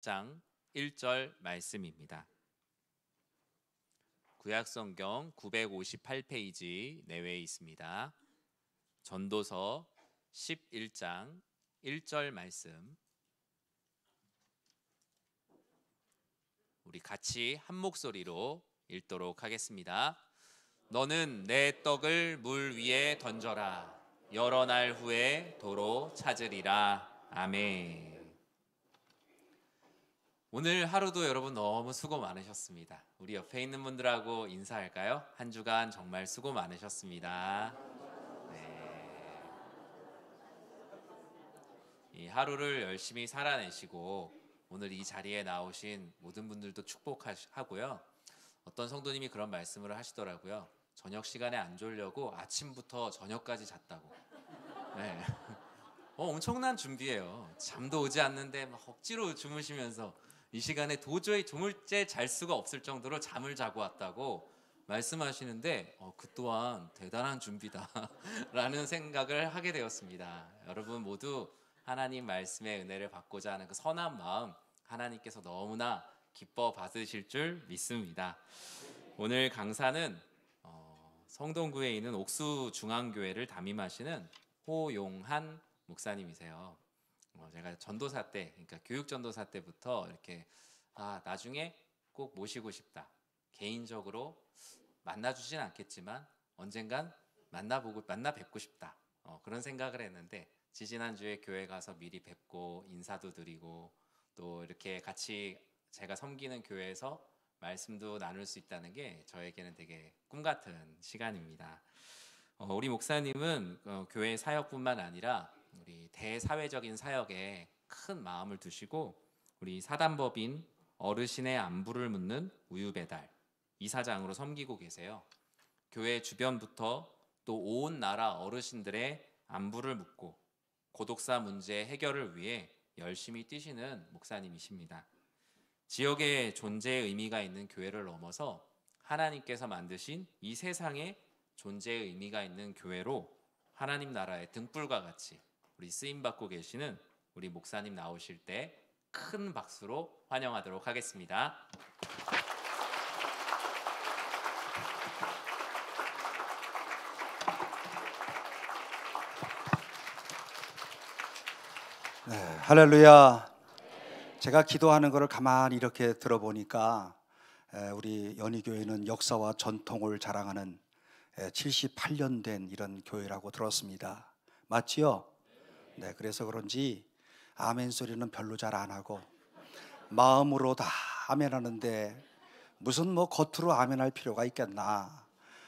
장 1절 말씀입니다. 구약성경 958페이지 내외에 있습니다. 전도서 11장 1절 말씀, 우리 같이 한 목소리로 읽도록 하겠습니다. 너는 내 떡을 물 위에 던져라. 여러 날 후에 도로 찾으리라. 아멘. 오늘 하루도 여러분 너무 수고 많으셨습니다. 우리 옆에 있는 분들하고 인사할까요? 한 주간 정말 수고 많으셨습니다. 네. 이 하루를 열심히 살아내시고 오늘 이 자리에 나오신 모든 분들도 축복하고요. 어떤 성도님이 그런 말씀을 하시더라고요. 저녁 시간에 안 졸려고 아침부터 저녁까지 잤다고. 네. 엄청난 준비예요. 잠도 오지 않는데 막 억지로 주무시면서 이 시간에 도저히 조물째 잘 수가 없을 정도로 잠을 자고 왔다고 말씀하시는데 그 또한 대단한 준비다라는 생각을 하게 되었습니다. 여러분 모두 하나님 말씀의 은혜를 받고자 하는 그 선한 마음 하나님께서 너무나 기뻐 받으실 줄 믿습니다. 오늘 강사는 성동구에 있는 옥수중앙교회를 담임하시는 호용한 목사님이세요. 제가 전도사 때, 그러니까 교육전도사 때부터 이렇게 나중에 꼭 모시고 싶다. 개인적으로 만나주진 않겠지만 언젠간 만나 뵙고 싶다. 그런 생각을 했는데 지지난주에 교회 가서 미리 뵙고 인사도 드리고 또 이렇게 같이 제가 섬기는 교회에서 말씀도 나눌 수 있다는 게 저에게는 되게 꿈 같은 시간입니다. 우리 목사님은 교회 사역뿐만 아니라 우리 대사회적인 사역에 큰 마음을 두시고 우리 사단법인 어르신의 안부를 묻는 우유배달 이사장으로 섬기고 계세요. 교회 주변부터 또 온 나라 어르신들의 안부를 묻고 고독사 문제 해결을 위해 열심히 뛰시는 목사님이십니다. 지역의 존재의 의미가 있는 교회를 넘어서 하나님께서 만드신 이 세상에 존재의 의미가 있는 교회로 하나님 나라의 등불과 같이 우리 쓰임받고 계시는 우리 목사님 나오실 때 큰 박수로 환영하도록 하겠습니다. 네, 할렐루야. 제가 기도하는 것을 가만히 이렇게 들어보니까 우리 연희교회는 역사와 전통을 자랑하는 78년 된 이런 교회라고 들었습니다. 맞지요? 네, 그래서 그런지 아멘 소리는 별로 잘 안 하고 마음으로 다 아멘 하는데 무슨 겉으로 아멘 할 필요가 있겠나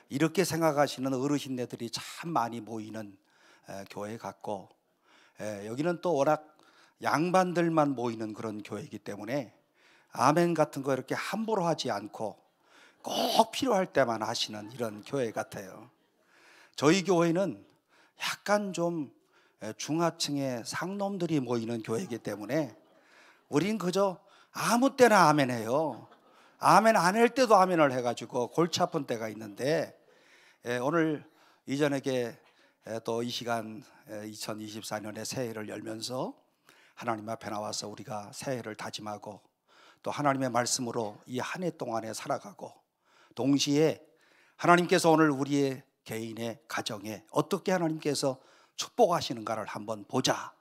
이렇게 생각하시는 어르신네들이 참 많이 모이는 교회 같고 여기는 또 워낙 양반들만 모이는 그런 교회이기 때문에 아멘 같은 거 이렇게 함부로 하지 않고 꼭 필요할 때만 하시는 이런 교회 같아요. 저희 교회는 약간 좀 중하층의 상놈들이 모이는 교회이기 때문에 우린 그저 아무 때나 아멘 해요. 아멘 안 할 때도 아멘을 해가지고 골치 아픈 때가 있는데 오늘 이전에게 또 이 시간 2024년의 새해를 열면서 하나님 앞에 나와서 우리가 새해를 다짐하고 또 하나님의 말씀으로 이 한 해 동안에 살아가고 동시에 하나님께서 오늘 우리의 개인의 가정에 어떻게 하나님께서 축복하시는가를 한번 보자.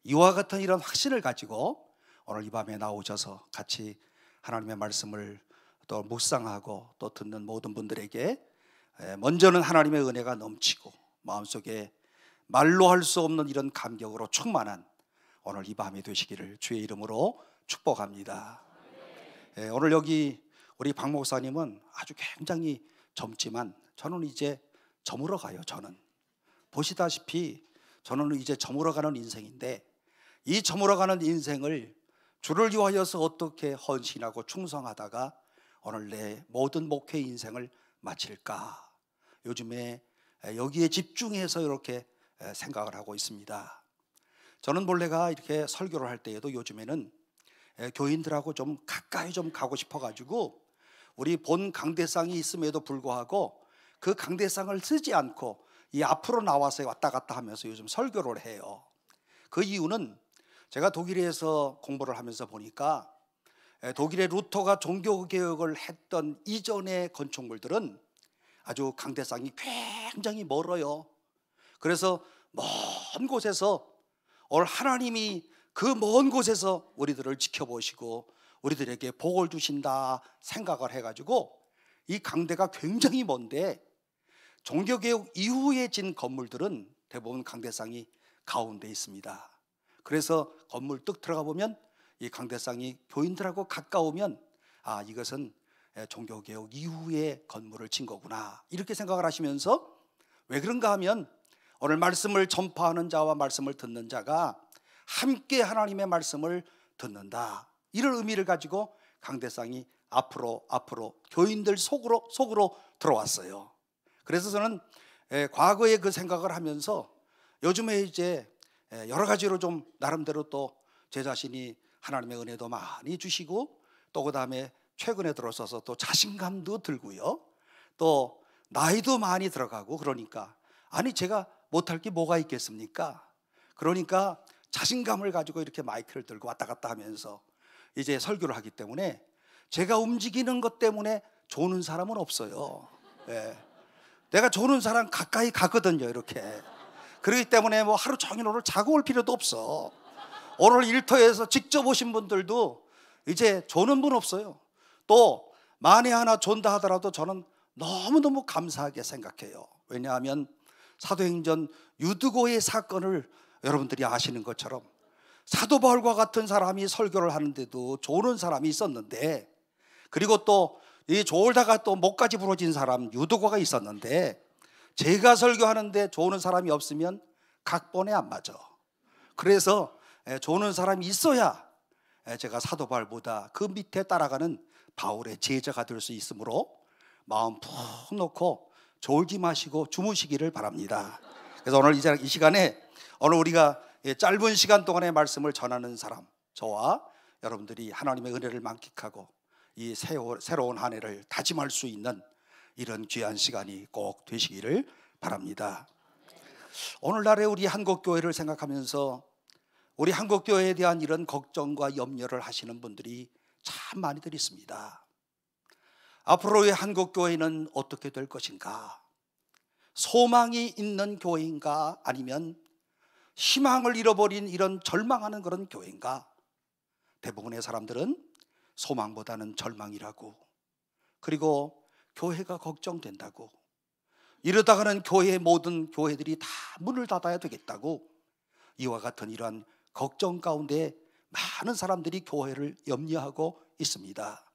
이와 같은 이런 확신을 가지고 오늘 이 밤에 나오셔서 같이 하나님의 말씀을 또 묵상하고 또 듣는 모든 분들에게 먼저는 하나님의 은혜가 넘치고 마음속에 말로 할 수 없는 이런 감격으로 충만한 오늘 이 밤이 되시기를 주의 이름으로 축복합니다. 오늘 여기 우리 박 목사님은 아주 굉장히 젊지만 저는 이제 저물어 가요. 저는 보시다시피 저는 이제 저물어가는 인생인데 이 저물어가는 인생을 주를 위하여서 어떻게 헌신하고 충성하다가 오늘 내 모든 목회 인생을 마칠까 요즘에 여기에 집중해서 이렇게 생각을 하고 있습니다. 저는 본래가 이렇게 설교를 할 때에도 요즘에는 교인들하고 좀 가까이 좀 가고 싶어가지고 우리 본 강대상이 있음에도 불구하고 그 강대상을 쓰지 않고 이 앞으로 나와서 왔다 갔다 하면서 요즘 설교를 해요. 그 이유는 제가 독일에서 공부를 하면서 보니까 독일의 루터가 종교개혁을 했던 이전의 건축물들은 아주 강대상이 굉장히 멀어요. 그래서 먼 곳에서 오늘 하나님이 그 먼 곳에서 우리들을 지켜보시고 우리들에게 복을 주신다 생각을 해가지고 이 강대가 굉장히 먼데 종교개혁 이후에 진 건물들은 대부분 강대상이 가운데 있습니다. 그래서 건물 뚝 들어가 보면 이 강대상이 교인들하고 가까우면 이것은 종교개혁 이후에 건물을 진 거구나 이렇게 생각을 하시면서 왜 그런가 하면 오늘 말씀을 전파하는 자와 말씀을 듣는 자가 함께 하나님의 말씀을 듣는다 이런 의미를 가지고 강대상이 앞으로 교인들 속으로 들어왔어요. 그래서 저는 과거에 그 생각을 하면서 요즘에 이제 여러 가지로 좀 나름대로 또 제 자신이 하나님의 은혜도 많이 주시고 또 그다음에 최근에 들어서서 또 자신감도 들고요. 또 나이도 많이 들어가고 그러니까 제가 못할 게 뭐가 있겠습니까? 그러니까 자신감을 가지고 이렇게 마이크를 들고 왔다 갔다 하면서 이제 설교를 하기 때문에 제가 움직이는 것 때문에 조는 사람은 없어요. 내가 조는 사람 가까이 가거든요 이렇게. 그렇기 때문에 뭐 하루 종일 오늘 자고 올 필요도 없어. 오늘 일터에서 직접 오신 분들도 이제 조는 분 없어요. 또 만에 하나 존다 하더라도 저는 너무너무 감사하게 생각해요. 왜냐하면 사도행전 유드고의 사건을 여러분들이 아시는 것처럼 사도 바울과 같은 사람이 설교를 하는데도 조는 사람이 있었는데, 그리고 또 이 졸다가 또 목까지 부러진 사람 유드고가 있었는데, 제가 설교하는데 조는 사람이 없으면 각본에 안 맞아. 그래서 조는 사람이 있어야 제가 사도 바울보다 그 밑에 따라가는 바울의 제자가 될 수 있으므로 마음 푹 놓고 졸지 마시고 주무시기를 바랍니다. 그래서 오늘 이 시간에 오늘 우리가 짧은 시간 동안의 말씀을 전하는 사람, 저와 여러분들이 하나님의 은혜를 만끽하고 이 새로운 한 해를 다짐할 수 있는 이런 귀한 시간이 꼭 되시기를 바랍니다. 오늘날의 우리 한국교회를 생각하면서 우리 한국교회에 대한 이런 걱정과 염려를 하시는 분들이 참 많이들 있습니다. 앞으로의 한국교회는 어떻게 될 것인가? 소망이 있는 교회인가? 아니면 희망을 잃어버린 이런 절망하는 그런 교회인가? 대부분의 사람들은 소망보다는 절망이라고, 그리고 교회가 걱정된다고, 이러다가는 교회의 모든 교회들이 다 문을 닫아야 되겠다고, 이와 같은 이러한 걱정 가운데 많은 사람들이 교회를 염려하고 있습니다.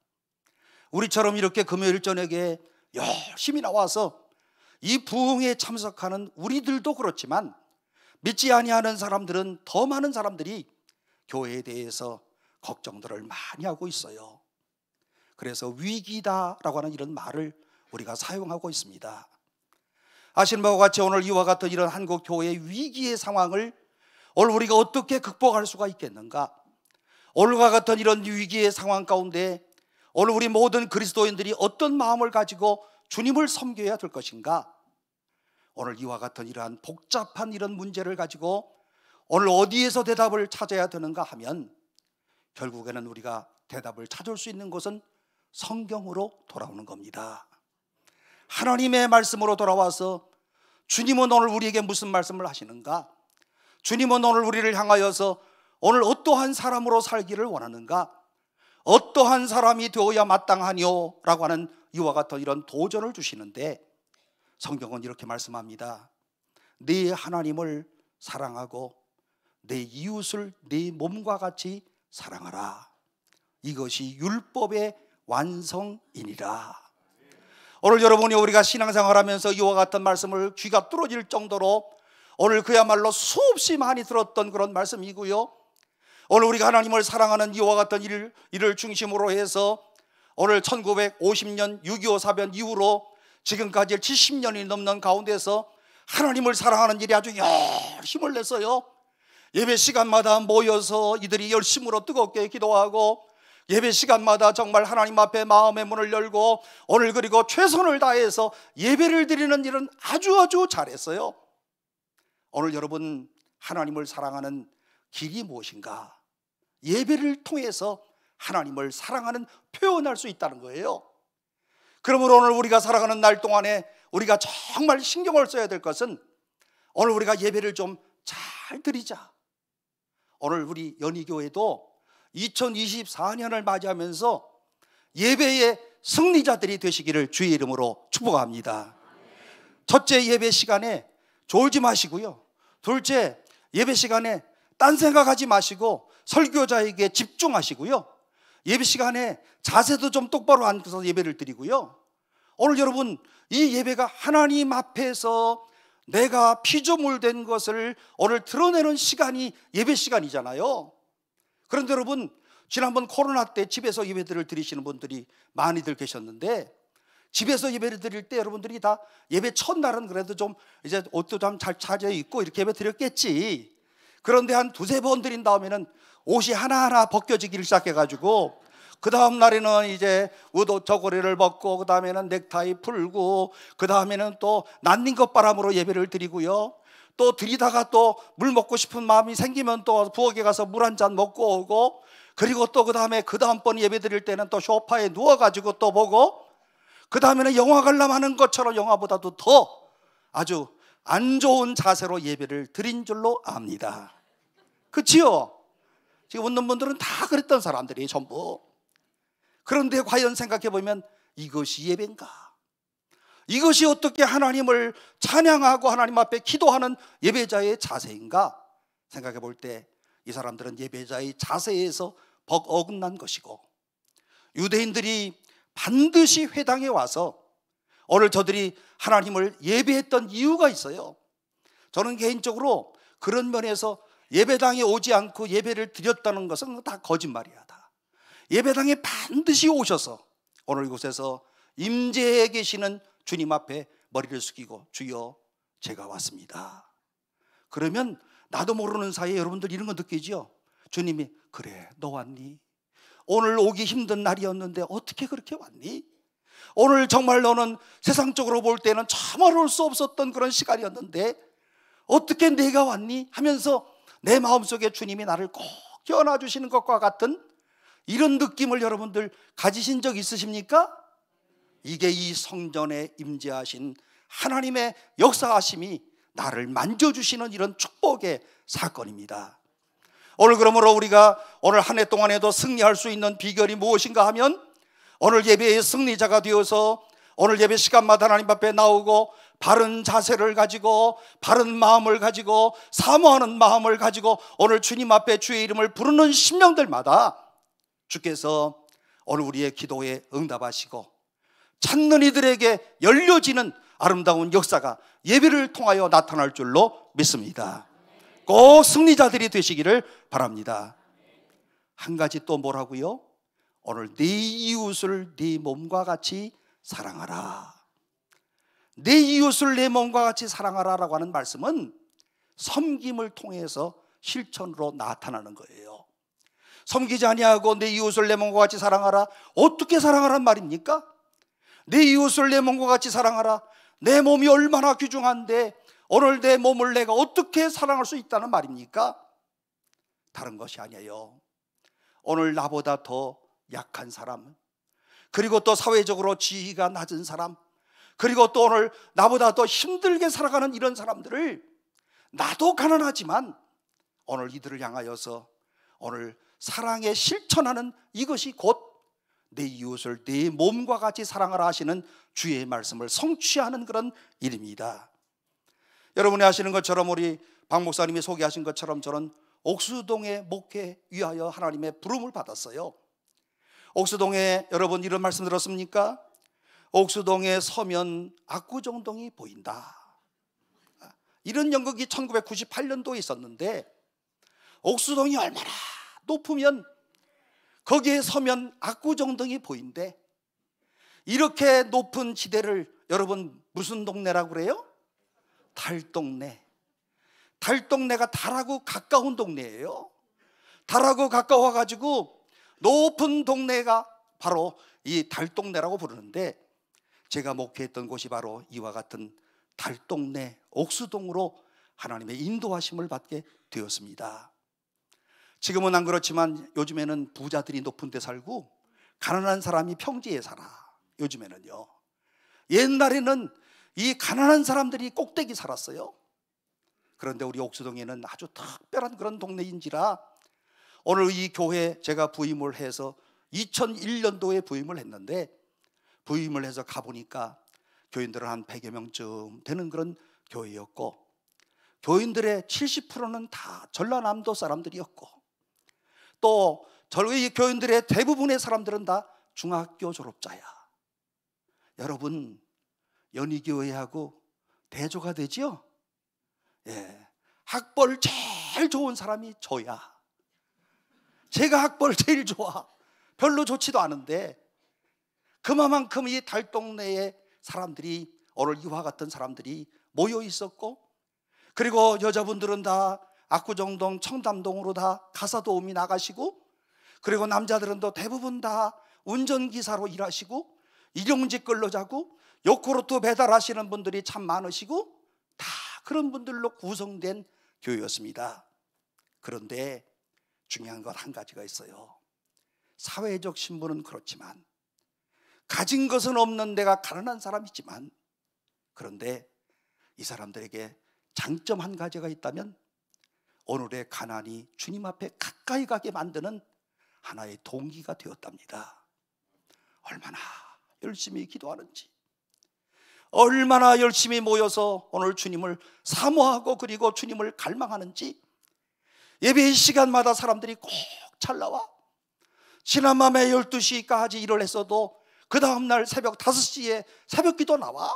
우리처럼 이렇게 금요일 저녁에 열심히 나와서 이 부흥에 참석하는 우리들도 그렇지만 믿지 아니하는 사람들은 더 많은 사람들이 교회에 대해서 걱정들을 많이 하고 있어요. 그래서 위기다라고 하는 이런 말을 우리가 사용하고 있습니다. 아시는 바와 같이 오늘 이와 같은 이런 한국 교회의 위기의 상황을 오늘 우리가 어떻게 극복할 수가 있겠는가? 오늘과 같은 이런 위기의 상황 가운데 오늘 우리 모든 그리스도인들이 어떤 마음을 가지고 주님을 섬겨야 될 것인가? 오늘 이와 같은 이러한 복잡한 이런 문제를 가지고 오늘 어디에서 대답을 찾아야 되는가 하면 결국에는 우리가 대답을 찾을 수 있는 것은 성경으로 돌아오는 겁니다. 하나님의 말씀으로 돌아와서 주님은 오늘 우리에게 무슨 말씀을 하시는가? 주님은 오늘 우리를 향하여서 오늘 어떠한 사람으로 살기를 원하는가? 어떠한 사람이 되어야 마땅하뇨? 라고 하는 이와 같은 이런 도전을 주시는데 성경은 이렇게 말씀합니다. 네 하나님을 사랑하고 내 이웃을 네 몸과 같이 사랑하라. 이것이 율법의 완성이니라. 오늘 여러분이 우리가 신앙생활하면서 이와 같은 말씀을 귀가 뚫어질 정도로 오늘 그야말로 수없이 많이 들었던 그런 말씀이고요. 오늘 우리가 하나님을 사랑하는 이와 같은 일을 중심으로 해서 오늘 1950년 6.25 사변 이후로 지금까지 70년이 넘는 가운데서 하나님을 사랑하는 일이 아주 열심을 냈어요. 예배 시간마다 모여서 이들이 열심으로 뜨겁게 기도하고 예배 시간마다 정말 하나님 앞에 마음의 문을 열고 오늘 그리고 최선을 다해서 예배를 드리는 일은 아주 잘했어요. 오늘 여러분 하나님을 사랑하는 길이 무엇인가? 예배를 통해서 하나님을 사랑하는 표현할 수 있다는 거예요. 그러므로 오늘 우리가 살아가는 날 동안에 우리가 정말 신경을 써야 될 것은 오늘 우리가 예배를 좀 잘 드리자. 오늘 우리 연희교회도 2024년을 맞이하면서 예배의 승리자들이 되시기를 주의 이름으로 축복합니다. 첫째, 예배 시간에 졸지 마시고요. 둘째, 예배 시간에 딴 생각하지 마시고 설교자에게 집중하시고요. 예배 시간에 자세도 좀 똑바로 앉아서 예배를 드리고요. 오늘 여러분, 이 예배가 하나님 앞에서 내가 피조물된 것을 오늘 드러내는 시간이 예배 시간이잖아요. 그런데 여러분, 지난번 코로나 때 집에서 예배들을 드리시는 분들이 많이들 계셨는데, 집에서 예배를 드릴 때 여러분들이 다 예배 첫날은 그래도 좀 이제 옷도 좀 잘 차려 입고 이렇게 예배 드렸겠지. 그런데 한 두세 번 드린 다음에는 옷이 하나하나 벗겨지기 시작해가지고 그 다음 날에는 이제 우도 저고리를 벗고 그 다음에는 넥타이 풀고 그 다음에는 또 난닝것 바람으로 예배를 드리고요. 또 드리다가 또 물 먹고 싶은 마음이 생기면 또 부엌에 가서 물 한 잔 먹고 오고, 그리고 또 그 다음에 그 다음번 예배 드릴 때는 또 소파에 누워가지고 또 보고, 그 다음에는 영화 관람하는 것처럼 영화보다도 더 아주 안 좋은 자세로 예배를 드린 줄로 압니다. 그치요? 지금 웃는 분들은 다 그랬던 사람들이 전부. 그런데 과연 생각해보면 이것이 예배인가? 이것이 어떻게 하나님을 찬양하고 하나님 앞에 기도하는 예배자의 자세인가? 생각해 볼 때 이 사람들은 예배자의 자세에서 어긋난 것이고, 유대인들이 반드시 회당에 와서 오늘 저들이 하나님을 예배했던 이유가 있어요. 저는 개인적으로 그런 면에서 예배당에 오지 않고 예배를 드렸다는 것은 다 거짓말이야. 다 예배당에 반드시 오셔서 오늘 이곳에서 임재해 계시는 주님 앞에 머리를 숙이고 주여 제가 왔습니다. 그러면 나도 모르는 사이에 여러분들 이런 거 느끼죠? 주님이 그래 너 왔니? 오늘 오기 힘든 날이었는데 어떻게 그렇게 왔니? 오늘 정말 너는 세상적으로 볼 때는 참아올 수 없었던 그런 시간이었는데 어떻게 내가 왔니? 하면서 내 마음속에 주님이 나를 꼭 껴안아주시는 것과 같은 이런 느낌을 여러분들 가지신 적 있으십니까? 이게 이 성전에 임재하신 하나님의 역사하심이 나를 만져주시는 이런 축복의 사건입니다. 오늘 그러므로 우리가 오늘 한 해 동안에도 승리할 수 있는 비결이 무엇인가 하면, 오늘 예배의 승리자가 되어서 오늘 예배 시간마다 하나님 앞에 나오고 바른 자세를 가지고 바른 마음을 가지고 사모하는 마음을 가지고 오늘 주님 앞에 주의 이름을 부르는 심령들마다 주께서 오늘 우리의 기도에 응답하시고 찾는 이들에게 열려지는 아름다운 역사가 예배를 통하여 나타날 줄로 믿습니다. 꼭 승리자들이 되시기를 바랍니다. 한 가지 또 뭐라고요? 오늘 네 이웃을 네 몸과 같이 사랑하라. 내 이웃을 내 몸과 같이 사랑하라라고 하는 말씀은 섬김을 통해서 실천으로 나타나는 거예요. 섬기지 아니하고 내 이웃을 내 몸과 같이 사랑하라. 어떻게 사랑하란 말입니까? 내 이웃을 내 몸과 같이 사랑하라. 내 몸이 얼마나 귀중한데 오늘 내 몸을 내가 어떻게 사랑할 수 있다는 말입니까? 다른 것이 아니에요. 오늘 나보다 더 약한 사람, 그리고 또 사회적으로 지위가 낮은 사람, 그리고 또 오늘 나보다 더 힘들게 살아가는 이런 사람들을, 나도 가난하지만 오늘 이들을 향하여서 오늘 사랑에 실천하는 이것이 곧 내 이웃을 내 몸과 같이 사랑하라 하시는 주의 말씀을 성취하는 그런 일입니다. 여러분이 아시는 것처럼 우리 박 목사님이 소개하신 것처럼 저는 옥수동의 목회 위하여 하나님의 부름을 받았어요. 옥수동에 여러분 이런 말씀 들었습니까? 옥수동에 서면 압구정동이 보인다. 이런 연극이 1998년도에 있었는데 옥수동이 얼마나 높으면 거기에 서면 압구정동이 보인대. 이렇게 높은 지대를 여러분 무슨 동네라고 그래요? 달동네. 달동네가 달하고 가까운 동네예요. 달하고 가까워가지고 높은 동네가 바로 이 달동네라고 부르는데, 제가 목회했던 곳이 바로 이와 같은 달동네 옥수동으로 하나님의 인도하심을 받게 되었습니다. 지금은 안 그렇지만 요즘에는 부자들이 높은 데 살고 가난한 사람이 평지에 살아. 요즘에는요. 옛날에는 이 가난한 사람들이 꼭대기 살았어요. 그런데 우리 옥수동에는 아주 특별한 그런 동네인지라 오늘 이 교회 제가 부임을 해서 2001년도에 부임을 했는데, 부임을 해서 가보니까 교인들은 한 100여 명쯤 되는 그런 교회였고, 교인들의 70%는 다 전라남도 사람들이었고, 또 저희 교인들의 대부분의 사람들은 다 중학교 졸업자야. 여러분, 연희교회하고 대조가 되지요? 예, 학벌 제일 좋은 사람이 저야. 제가 학벌 제일 좋아. 별로 좋지도 않은데 그만큼 이 달동네에 사람들이, 오늘 이와 같은 사람들이 모여 있었고, 그리고 여자분들은 다 압구정동 청담동으로 다 가사도우미 나가시고, 그리고 남자들은 또 대부분 다 운전기사로 일하시고 일용직 근로자고 요구르트 배달하시는 분들이 참 많으시고, 다 그런 분들로 구성된 교회였습니다. 그런데 중요한 건 한 가지가 있어요. 사회적 신분은 그렇지만, 가진 것은 없는 내가 가난한 사람이지만, 그런데 이 사람들에게 장점 한 가지가 있다면 오늘의 가난이 주님 앞에 가까이 가게 만드는 하나의 동기가 되었답니다. 얼마나 열심히 기도하는지, 얼마나 열심히 모여서 오늘 주님을 사모하고 그리고 주님을 갈망하는지, 예배 시간마다 사람들이 꼭 잘 나와. 지난 밤에 12시까지 일을 했어도 그 다음날 새벽 5시에 새벽기도 나와.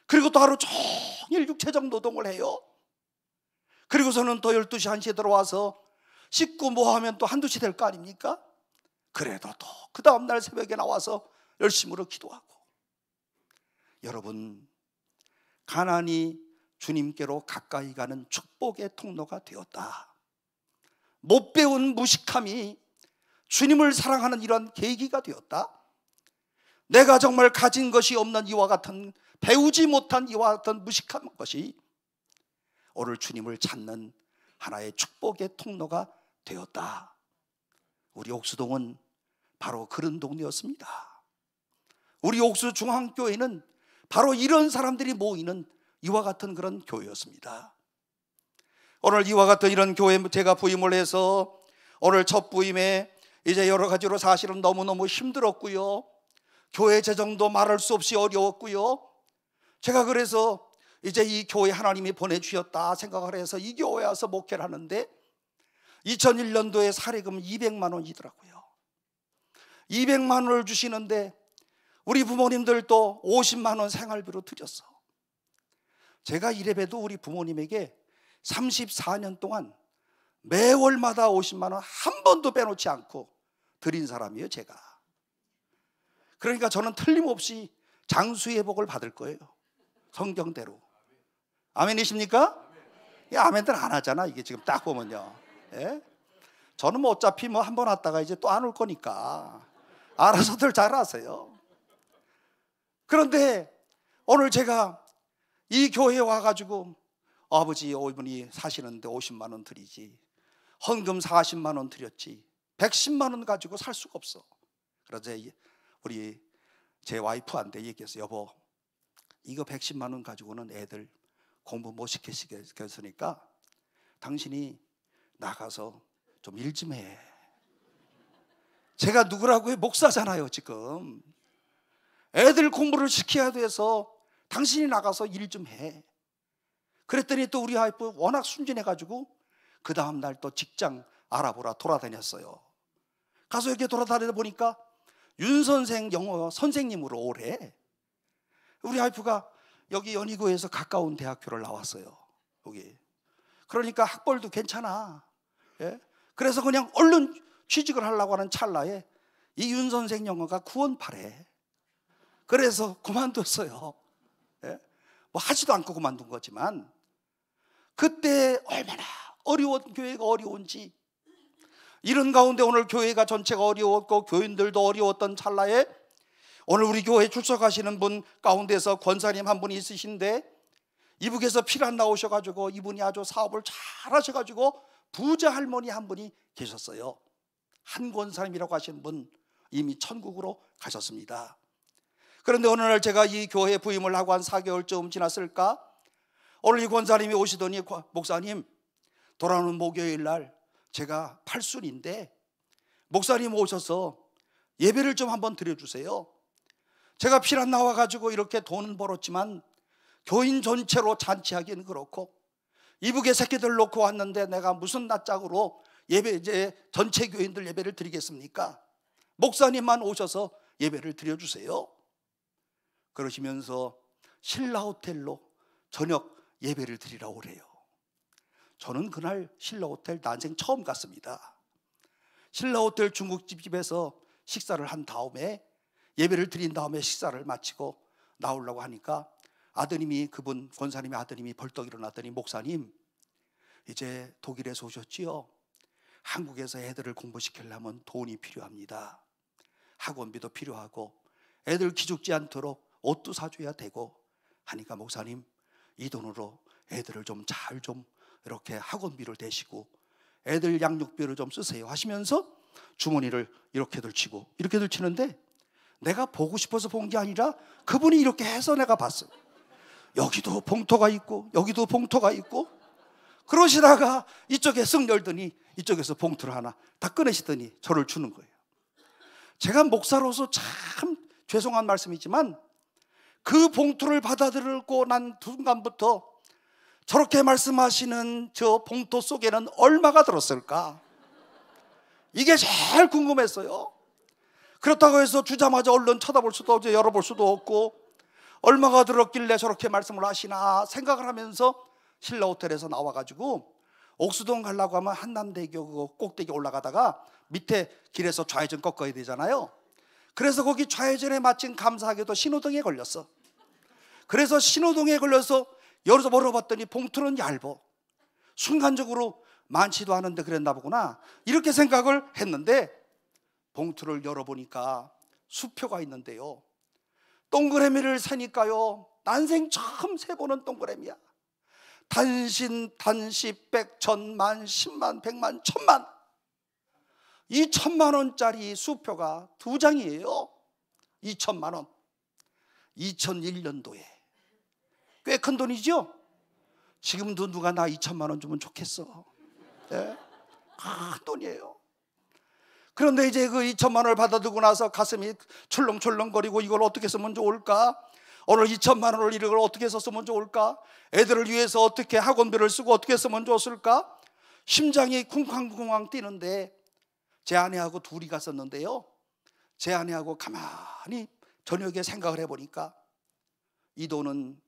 그리고 또 하루 종일 육체적 노동을 해요. 그리고서는 또 12시 1시에 들어와서 씻고 뭐 하면 또 1, 2시 될 거 아닙니까? 그래도 또 그 다음날 새벽에 나와서 열심으로 기도하고. 여러분, 가난이 주님께로 가까이 가는 축복의 통로가 되었다. 못 배운 무식함이 주님을 사랑하는 이런 계기가 되었다. 내가 정말 가진 것이 없는 이와 같은, 배우지 못한 이와 같은 무식한 것이 오늘 주님을 찾는 하나의 축복의 통로가 되었다. 우리 옥수동은 바로 그런 동네였습니다. 우리 옥수 중앙교회는 바로 이런 사람들이 모이는 이와 같은 그런 교회였습니다. 오늘 이와 같은 이런 교회 제가 부임을 해서 오늘 첫 부임에 이제 여러 가지로 사실은 너무너무 힘들었고요. 교회 재정도 말할 수 없이 어려웠고요. 제가 그래서 이제 이 교회 하나님이 보내주셨다 생각을 해서 이 교회에 와서 목회를 하는데 2001년도에 사례금 200만 원이더라고요. 200만 원을 주시는데 우리 부모님들도 50만 원 생활비로 드렸어. 제가 이래봬도 우리 부모님에게 34년 동안 매월마다 50만 원 한 번도 빼놓지 않고 드린 사람이에요, 제가. 그러니까 저는 틀림없이 장수의 복을 받을 거예요, 성경대로. 아멘이십니까? 아멘들 안 하잖아, 이게 지금 딱 보면요. 예? 저는 뭐 어차피 뭐 한 번 왔다가 이제 또 안 올 거니까 알아서들 잘 하세요. 그런데 오늘 제가 이 교회에 와가지고 아버지 어머니 사시는데 50만 원 드리지, 헌금 40만 원 드렸지, 110만 원 가지고 살 수가 없어. 그래서 우리 제 와이프한테 얘기했어요. 여보, 이거 110만 원 가지고는 애들 공부 못 시키겠으니까 당신이 나가서 좀 일 좀 해. 제가 누구라고 해? 목사잖아요 지금. 애들 공부를 시켜야 돼서 당신이 나가서 일 좀 해. 그랬더니 또 우리 와이프 워낙 순진해가지고 그 다음날 또 직장 알아보라 돌아다녔어요. 가서 이렇게 돌아다니다 보니까 윤 선생 영어 선생님으로 오래. 우리 와이프가 여기 연희고에서 가까운 대학교를 나왔어요, 여기. 그러니까 학벌도 괜찮아. 예? 그래서 그냥 얼른 취직을 하려고 하는 찰나에 이 윤 선생 영어가 구원파래. 그래서 그만뒀어요. 예? 뭐 하지도 않고 그만둔 거지만, 그때 얼마나 어려운 교회가 어려운지, 이런 가운데 오늘 교회가 전체가 어려웠고 교인들도 어려웠던 찰나에 오늘 우리 교회에 출석하시는 분 가운데서 권사님 한 분이 있으신데 이분께서 피란 나오셔가지고 이분이 아주 사업을 잘 하셔가지고 부자 할머니 한 분이 계셨어요. 한 권사님이라고 하시는 분, 이미 천국으로 가셨습니다. 그런데 어느 날 제가 이 교회 부임을 하고 한 4개월쯤 지났을까, 오늘 이 권사님이 오시더니, 목사님, 돌아오는 목요일 날 제가 팔순인데 목사님 오셔서 예배를 좀 한번 드려주세요. 제가 피난 나와가지고 이렇게 돈은 벌었지만 교인 전체로 잔치하기는 그렇고 이북의 새끼들 놓고 왔는데 내가 무슨 낯짝으로 예배, 이제 전체 교인들 예배를 드리겠습니까? 목사님만 오셔서 예배를 드려주세요. 그러시면서 신라호텔로 저녁 예배를 드리라고 그래요. 저는 그날 신라호텔 난생 처음 갔습니다. 신라호텔 중국집에서 식사를 한 다음에, 예배를 드린 다음에 식사를 마치고 나오려고 하니까 아드님이, 그분 권사님의 아드님이 벌떡 일어났더니, 목사님, 이제 독일에서 오셨지요? 한국에서 애들을 공부시키려면 돈이 필요합니다. 학원비도 필요하고 애들 기죽지 않도록 옷도 사줘야 되고 하니까, 목사님, 이 돈으로 애들을 좀 잘 좀 이렇게 학원비를 대시고 애들 양육비를 좀 쓰세요 하시면서 주머니를 이렇게들 치고 이렇게들 치는데, 내가 보고 싶어서 본 게 아니라 그분이 이렇게 해서 내가 봤어요. 여기도 봉투가 있고 여기도 봉투가 있고, 그러시다가 이쪽에 쓱 열더니 이쪽에서 봉투를 하나 다 꺼내시더니 저를 주는 거예요. 제가 목사로서 참 죄송한 말씀이지만 그 봉투를 받아들고 난 순간부터 저렇게 말씀하시는 저 봉투 속에는 얼마가 들었을까? 이게 제일 궁금했어요. 그렇다고 해서 주자마자 얼른 쳐다볼 수도 없고 열어볼 수도 없고, 얼마가 들었길래 저렇게 말씀을 하시나 생각을 하면서 신라호텔에서 나와가지고 옥수동 가려고 하면 한남대교 그 꼭대기 올라가다가 밑에 길에서 좌회전 꺾어야 되잖아요. 그래서 거기 좌회전에 마침 감사하게도 신호등에 걸렸어. 그래서 신호등에 걸려서 열어봤더니 봉투는 얇어. 순간적으로 많지도 않은데 그랬나 보구나 이렇게 생각을 했는데, 봉투를 열어보니까 수표가 있는데요, 동그라미를 세니까요, 난생 처음 세보는 동그라미야. 단신, 단십, 백, 천만, 십만, 백만, 천만. 이 1,000만 원짜리 수표가 2장이에요. 2,000만 원. 2001년도에 꽤 큰 돈이죠. 지금도 누가 나 2,000만 원 주면 좋겠어. 네? 큰 돈이에요. 그런데 이제 그 2,000만 원을 받아두고 나서 가슴이 출렁출렁거리고, 이걸 어떻게 쓰면 좋을까? 오늘 2,000만 원을 이걸 어떻게 해서 쓰면 좋을까? 애들을 위해서 어떻게 학원비를 쓰고 어떻게 쓰면 좋을까? 심장이 쿵쾅쿵쾅 뛰는데, 제 아내하고 둘이 갔었는데요, 제 아내하고 가만히 저녁에 생각을 해보니까 이 돈은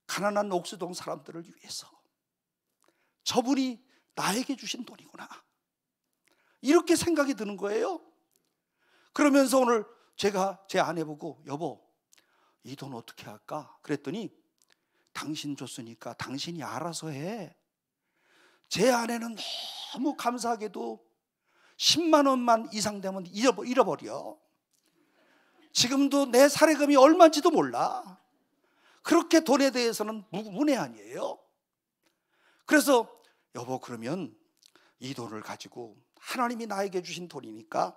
가난한 옥수동 사람들을 위해서 저분이 나에게 주신 돈이구나, 이렇게 생각이 드는 거예요. 그러면서 오늘 제가 제 아내 보고, 여보, 이 돈 어떻게 할까? 그랬더니, 당신 줬으니까 당신이 알아서 해. 제 아내는 너무 감사하게도 10만 원만 이상 되면 잃어버려. 지금도 내 사례금이 얼마인지도 몰라. 그렇게 돈에 대해서는 문외한이에요. 그래서 여보, 그러면 이 돈을 가지고, 하나님이 나에게 주신 돈이니까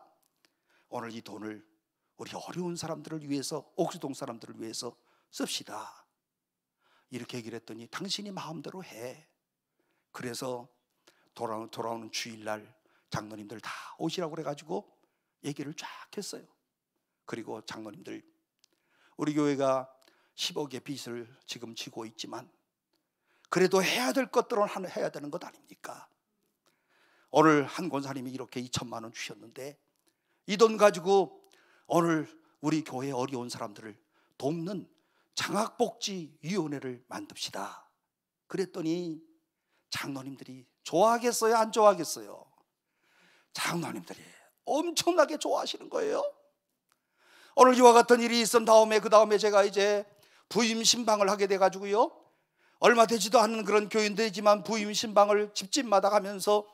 오늘 이 돈을 우리 어려운 사람들을 위해서, 옥수동 사람들을 위해서 씁시다, 이렇게 얘기를 했더니, 당신이 마음대로 해. 그래서 돌아오는 주일날 장로님들 다 오시라고 그래가지고 얘기를 쫙 했어요. 그리고 장로님들, 우리 교회가 10억의 빚을 지금 지고 있지만 그래도 해야 될 것들은 해야 되는 것 아닙니까? 오늘 한 권사님이 이렇게 2,000만 원 주셨는데, 이 돈 가지고 오늘 우리 교회 어려운 사람들을 돕는 장학복지위원회를 만듭시다. 그랬더니 장로님들이 좋아하겠어요, 안 좋아하겠어요? 장로님들이 엄청나게 좋아하시는 거예요. 오늘 이와 같은 일이 있은 다음에, 그 다음에 제가 이제 부임 신방을 하게 돼가지고요, 얼마 되지도 않은 그런 교인들이지만 부임 신방을 집집마다 가면서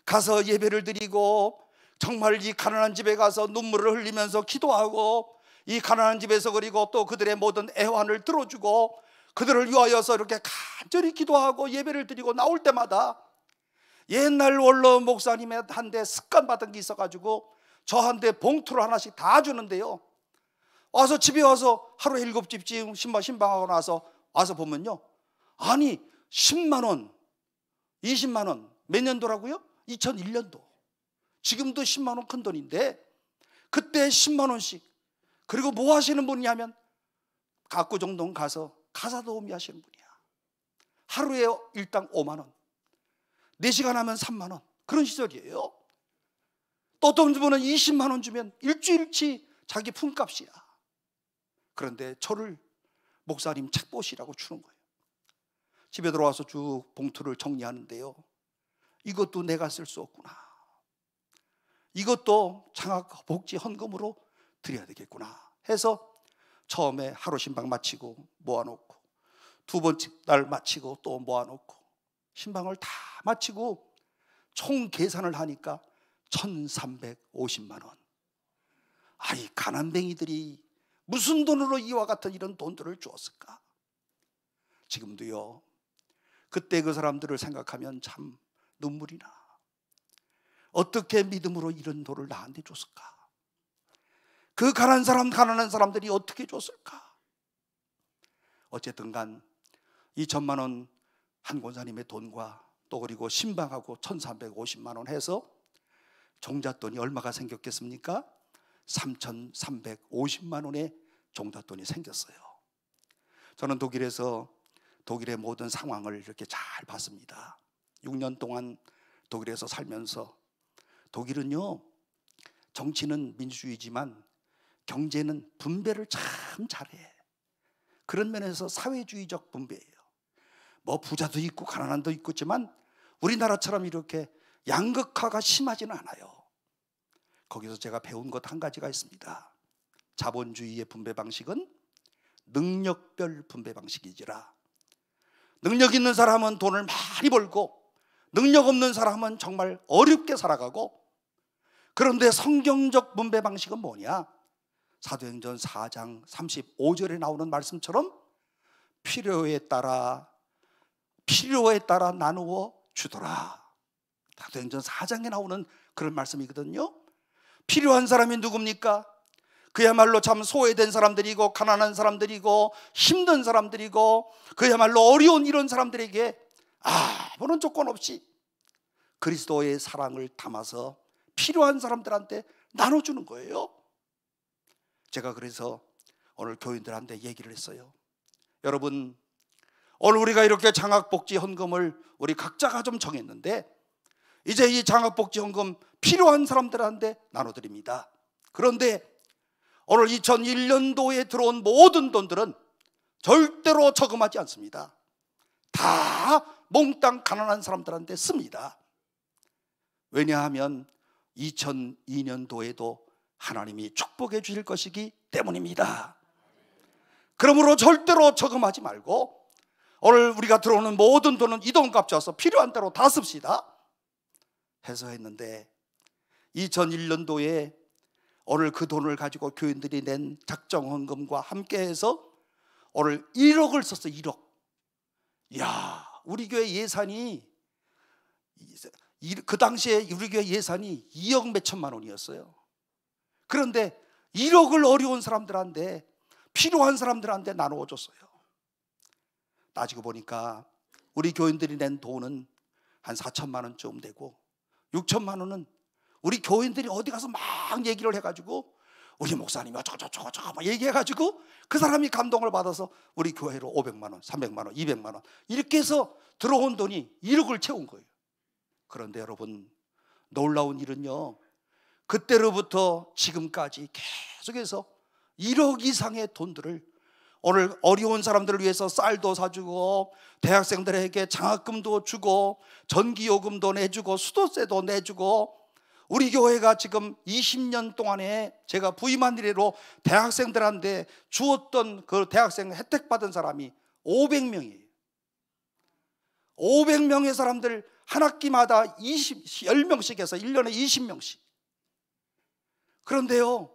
가서 예배를 드리고, 정말 이 가난한 집에 가서 눈물을 흘리면서 기도하고, 이 가난한 집에서 그리고 또 그들의 모든 애환을 들어주고, 그들을 위하여서 이렇게 간절히 기도하고 예배를 드리고 나올 때마다 옛날 원로 목사님한테 습관 받은 게 있어가지고 저한테 봉투를 하나씩 다 주는데요, 와서 집에 와서 하루에 7집쯤 신방하고 나서 와서 보면요, 아니 10만 원, 20만 원, 몇 년도라고요? 2001년도. 지금도 10만 원 큰 돈인데 그때 10만 원씩. 그리고 뭐 하시는 분이냐면 갑구정동 가서 가사 도우미 하시는 분이야. 하루에 일당 5만 원, 4시간 하면 3만 원, 그런 시절이에요. 또 어떤 분은 20만 원 주면 일주일치 자기 품값이야. 그런데 저를 목사님 책 보시라고 주는 거예요. 집에 들어와서 쭉 봉투를 정리하는데요, 이것도 내가 쓸 수 없구나, 이것도 장학복지 헌금으로 드려야 되겠구나 해서 처음에 하루 신방 마치고 모아놓고, 두 번째 날 마치고 또 모아놓고, 신방을 다 마치고 총 계산을 하니까 1,350만 원. 아이 가난뱅이들이 무슨 돈으로 이와 같은 이런 돈들을 주었을까? 지금도요, 그때 그 사람들을 생각하면 참 눈물이 나. 어떻게 믿음으로 이런 돈을 나한테 줬을까? 그 가난한 사람들이 어떻게 줬을까? 어쨌든 간 2천만 원 한 권사님의 돈과 또 그리고 신방하고 1,350만 원 해서 종잣돈이 얼마가 생겼겠습니까? 3,350만 원의 종잣돈이 생겼어요. 저는 독일에서 독일의 모든 상황을 이렇게 잘 봤습니다. 6년 동안 독일에서 살면서, 독일은요, 정치는 민주주의지만 경제는 분배를 참 잘해. 그런 면에서 사회주의적 분배예요. 뭐 부자도 있고 가난한도 있겠지만 우리나라처럼 이렇게 양극화가 심하지는 않아요. 거기서 제가 배운 것 한 가지가 있습니다. 자본주의의 분배 방식은 능력별 분배 방식이지라. 능력 있는 사람은 돈을 많이 벌고 능력 없는 사람은 정말 어렵게 살아가고, 그런데 성경적 분배 방식은 뭐냐? 사도행전 4장 35절에 나오는 말씀처럼 필요에 따라 나누어 주더라. 사도행전 4장에 나오는 그런 말씀이거든요. 필요한 사람이 누굽니까? 그야말로 참 소외된 사람들이고 가난한 사람들이고 힘든 사람들이고 그야말로 어려운 이런 사람들에게 아무런 조건 없이 그리스도의 사랑을 담아서 필요한 사람들한테 나눠주는 거예요. 제가 그래서 오늘 교인들한테 얘기를 했어요. 여러분, 오늘 우리가 이렇게 장학복지 헌금을 우리 각자가 좀 정했는데, 이제 이 장학복지 헌금 필요한 사람들한테 나눠드립니다. 그런데 오늘 2001년도에 들어온 모든 돈들은 절대로 저금하지 않습니다. 다 몽땅 가난한 사람들한테 씁니다. 왜냐하면 2002년도에도 하나님이 축복해 주실 것이기 때문입니다. 그러므로 절대로 저금하지 말고 오늘 우리가 들어오는 모든 돈은 이 돈값 줘서 필요한 대로 다 씁시다 해서 했는데, 2001년도에 오늘 그 돈을 가지고 교인들이 낸 작정헌금과 함께해서 오늘 1억을 썼어요. 1억. 이야, 우리 교회 예산이 그 당시에 우리 교회 예산이 2억 몇 천만 원이었어요. 그런데 1억을 어려운 사람들한테, 필요한 사람들한테 나누어 줬어요. 따지고 보니까 우리 교인들이 낸 돈은 한 4천만 원쯤 되고 6천만 원은 우리 교인들이 어디 가서 막 얘기를 해가지고 우리 목사님이 어쩌고저쩌고 막 얘기해가지고 그 사람이 감동을 받아서 우리 교회로 500만 원, 300만 원, 200만 원 이렇게 해서 들어온 돈이 1억을 채운 거예요. 그런데 여러분, 놀라운 일은요, 그때로부터 지금까지 계속해서 1억 이상의 돈들을 오늘 어려운 사람들을 위해서 쌀도 사주고 대학생들에게 장학금도 주고 전기요금도 내주고 수도세도 내주고, 우리 교회가 지금 20년 동안에 제가 부임한 이래로 대학생들한테 주었던 그 대학생 혜택 받은 사람이 500명이에요. 500명의 사람들 한 학기마다 10명씩 해서 1년에 20명씩. 그런데요,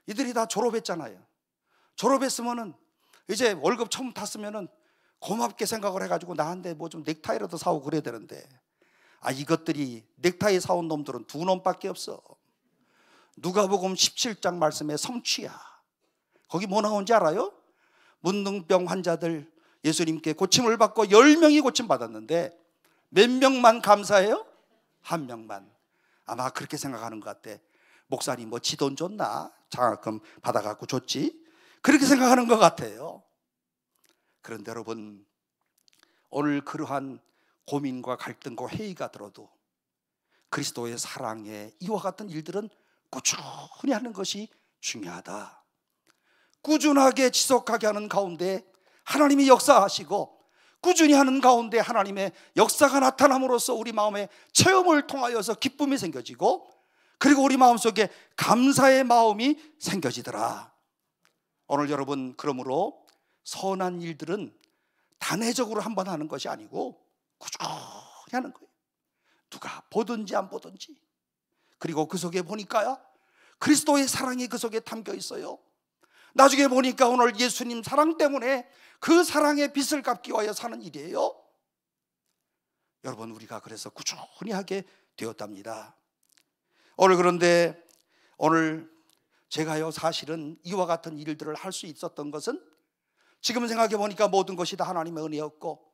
이들이 다 졸업했잖아요. 졸업했으면은 이제 월급 처음 탔으면은 고맙게 생각을 해가지고 나한테 뭐 좀 넥타이라도 사오고 그래야 되는데, 이것들이 넥타이 사온 놈들은 두 놈밖에 없어. 누가복음 17장 말씀에 성취야. 거기 뭐 나온지 알아요? 문둥병 환자들 예수님께 고침을 받고 10명이 고침 받았는데 몇 명만 감사해요? 한 명만. 아마 그렇게 생각하는 것 같아. 목사님 뭐 지 돈 줬나? 장학금 받아갖고 줬지? 그렇게 생각하는 것 같아요. 그런데 여러분, 오늘 그러한 고민과 갈등과 회의가 들어도 그리스도의 사랑에 이와 같은 일들은 꾸준히 하는 것이 중요하다. 꾸준하게 지속하게 하는 가운데 하나님이 역사하시고, 꾸준히 하는 가운데 하나님의 역사가 나타남으로써 우리 마음에 체험을 통하여서 기쁨이 생겨지고, 그리고 우리 마음속에 감사의 마음이 생겨지더라. 오늘 여러분, 그러므로 선한 일들은 단회적으로 한 번 하는 것이 아니고 꾸준히 하는 거예요. 누가 보든지 안 보든지. 그리고 그 속에 보니까요, 그리스도의 사랑이 그 속에 담겨 있어요. 나중에 보니까 오늘 예수님 사랑 때문에 그 사랑의 빚을 갚기 위하여 사는 일이에요. 여러분, 우리가 그래서 꾸준히 하게 되었답니다. 오늘 그런데 오늘 제가요, 사실은 이와 같은 일들을 할 수 있었던 것은 지금 생각해 보니까 모든 것이 다 하나님의 은혜였고,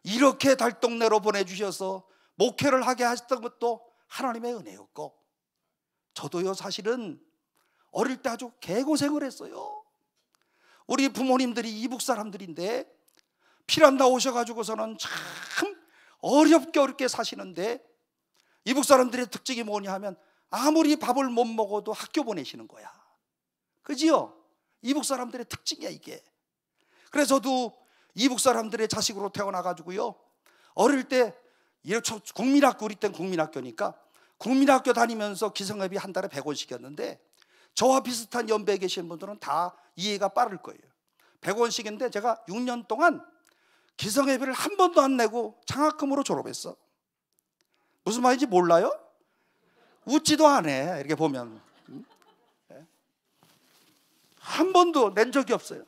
이렇게 달동네로 보내주셔서 목회를 하게 하셨던 것도 하나님의 은혜였고, 저도요 사실은 어릴 때 아주 개고생을 했어요. 우리 부모님들이 이북 사람들인데 피란 나오셔가지고서는 참 어렵게 사시는데, 이북 사람들의 특징이 뭐냐 하면 아무리 밥을 못 먹어도 학교 보내시는 거야. 그지요? 이북 사람들의 특징이야 이게. 그래서 저도 이북 사람들의 자식으로 태어나가지고요, 어릴 때 국민학교, 우리 땐 국민학교니까 국민학교 다니면서 기성회비 한 달에 100원씩이었는데 저와 비슷한 연배에 계신 분들은 다 이해가 빠를 거예요. 100원씩인데 제가 6년 동안 기성회비를 한 번도 안 내고 장학금으로 졸업했어. 무슨 말인지 몰라요? 웃지도 않아. 이렇게 보면 한 번도 낸 적이 없어요.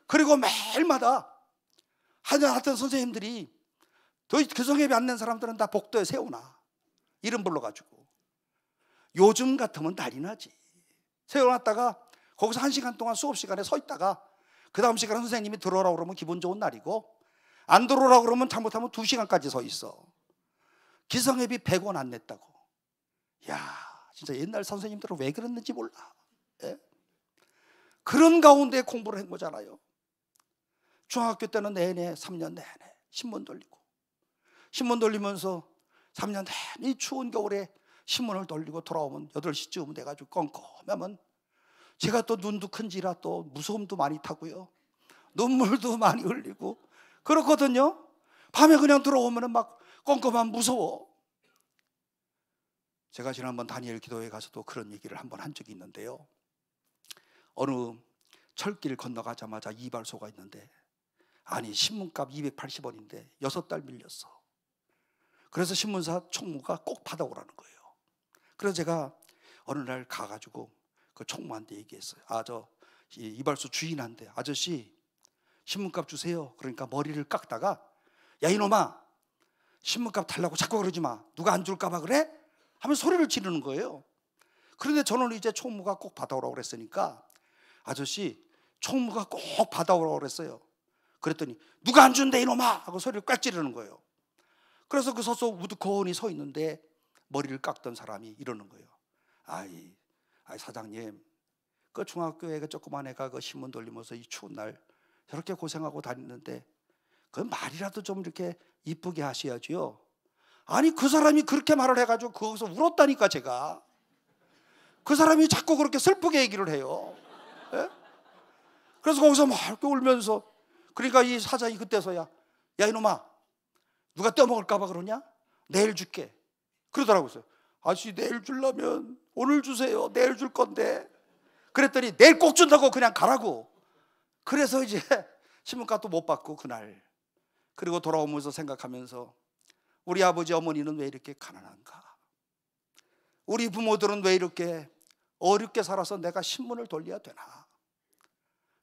그리고 매일마다 하여튼 선생님들이 기성회비 안 낸 사람들은 다 복도에 세우나, 이름 불러가지고. 요즘 같으면 난리 나지. 세워놨다가 거기서 1시간 동안 수업 시간에 서 있다가 그 다음 시간에 선생님이 들어오라고 그러면 기분 좋은 날이고, 안 들어오라고 그러면 잘못하면 2시간까지 서 있어. 기성회비 100원 안 냈다고. 야, 진짜 옛날 선생님들은 왜 그랬는지 몰라. 예? 그런 가운데 공부를 한 거잖아요. 중학교 때는 내내 3년 내내 신문 돌리고, 신문 돌리면서 3년 내내 이 추운 겨울에 신문을 돌리고 돌아오면 8시쯤 돼가지고 껌껌하면 제가 또 눈도 큰지라 또 무서움도 많이 타고요, 눈물도 많이 흘리고 그렇거든요. 밤에 그냥 들어오면 막 껌껌하면 무서워. 제가 지난번 다니엘 기도회 가서도 그런 얘기를 한번 한 적이 있는데요, 어느 철길 건너가자마자 이발소가 있는데, 아니 신문값 280원인데 6달 밀렸어. 그래서 신문사 총무가 꼭 받아오라는 거예요. 그래서 제가 어느 날 가가지고 그 총무한테 얘기했어요. 저 이발소 주인한테, 아저씨 신문값 주세요. 그러니까 머리를 깎다가, 야 이놈아, 신문값 달라고 자꾸 그러지 마. 누가 안 줄까 봐 그래? 하면 소리를 지르는 거예요. 그런데 저는 이제 총무가 꼭 받아오라고 그랬으니까, 아저씨 총무가 꼭 받아오라고 그랬어요. 그랬더니 누가 안 준대 이놈아 하고 소리를 꽉 지르는 거예요. 그래서 그 서서 우두커니 서 있는데 머리를 깎던 사람이 이러는 거예요. 아이 사장님, 그 중학교에 그 조그만 애가 그 신문 돌리면서 이 추운 날 저렇게 고생하고 다니는데 그 말이라도 좀 이렇게 이쁘게 하셔야지요. 아니 그 사람이 그렇게 말을 해가지고 거기서 울었다니까. 제가 그 사람이 자꾸 그렇게 슬프게 얘기를 해요. 예? 그래서 거기서 막 이렇게 울면서, 그러니까 이 사장이 그때서야, 야 이놈아, 누가 떼어먹을까 봐 그러냐? 내일 줄게 그러더라고요. 아저씨 내일 주려면 오늘 주세요. 내일 줄 건데. 그랬더니 내일 꼭 준다고 그냥 가라고. 그래서 이제 신문값도 못 받고 그날. 그리고 돌아오면서 생각하면서, 우리 아버지 어머니는 왜 이렇게 가난한가? 우리 부모들은 왜 이렇게 어렵게 살아서 내가 신문을 돌려야 되나?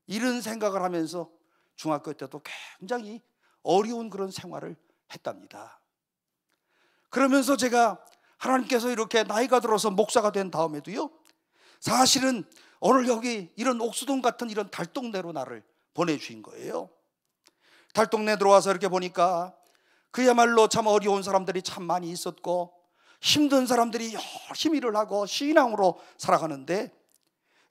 이런 생각을 하면서 중학교 때도 굉장히 어려운 그런 생활을 했답니다. 그러면서 제가 하나님께서 이렇게 나이가 들어서 목사가 된 다음에도요, 사실은 오늘 여기 이런 옥수동 같은 이런 달동네로 나를 보내주신 거예요. 달동네 들어와서 이렇게 보니까 그야말로 참 어려운 사람들이 참 많이 있었고, 힘든 사람들이 열심히 일을 하고 신앙으로 살아가는데,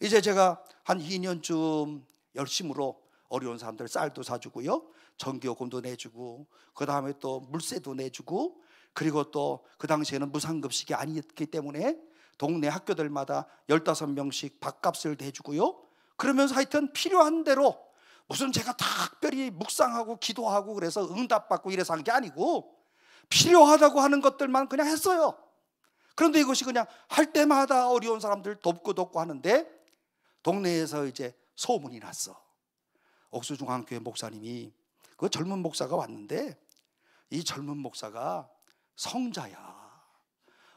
이제 제가 한 2년쯤 열심으로 어려운 사람들 쌀도 사주고요, 전기요금도 내주고, 그 다음에 또 물세도 내주고, 그리고 또 그 당시에는 무상급식이 아니었기 때문에 동네 학교들마다 15명씩 밥값을 대주고요. 그러면서 하여튼 필요한 대로, 무슨 제가 특별히 묵상하고 기도하고 그래서 응답받고 이래서 한 게 아니고 필요하다고 하는 것들만 그냥 했어요. 그런데 이것이 그냥 할 때마다 어려운 사람들 돕고 하는데, 동네에서 이제 소문이 났어. 옥수중앙교회 목사님이, 그 젊은 목사가 왔는데, 이 젊은 목사가 성자야.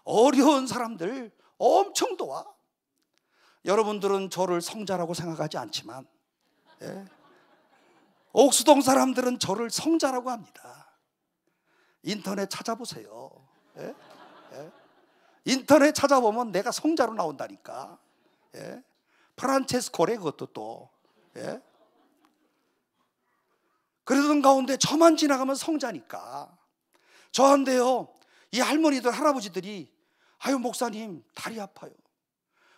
어려운 사람들 엄청 도와. 여러분들은 저를 성자라고 생각하지 않지만, 예, 옥수동 사람들은 저를 성자라고 합니다. 인터넷 찾아보세요. 예? 예? 인터넷 찾아보면 내가 성자로 나온다니까. 예? 프란체스코래 그것도 또. 예? 그러던 가운데 저만 지나가면 성자니까. 저한테요, 이 할머니들 할아버지들이, 아유 목사님 다리 아파요,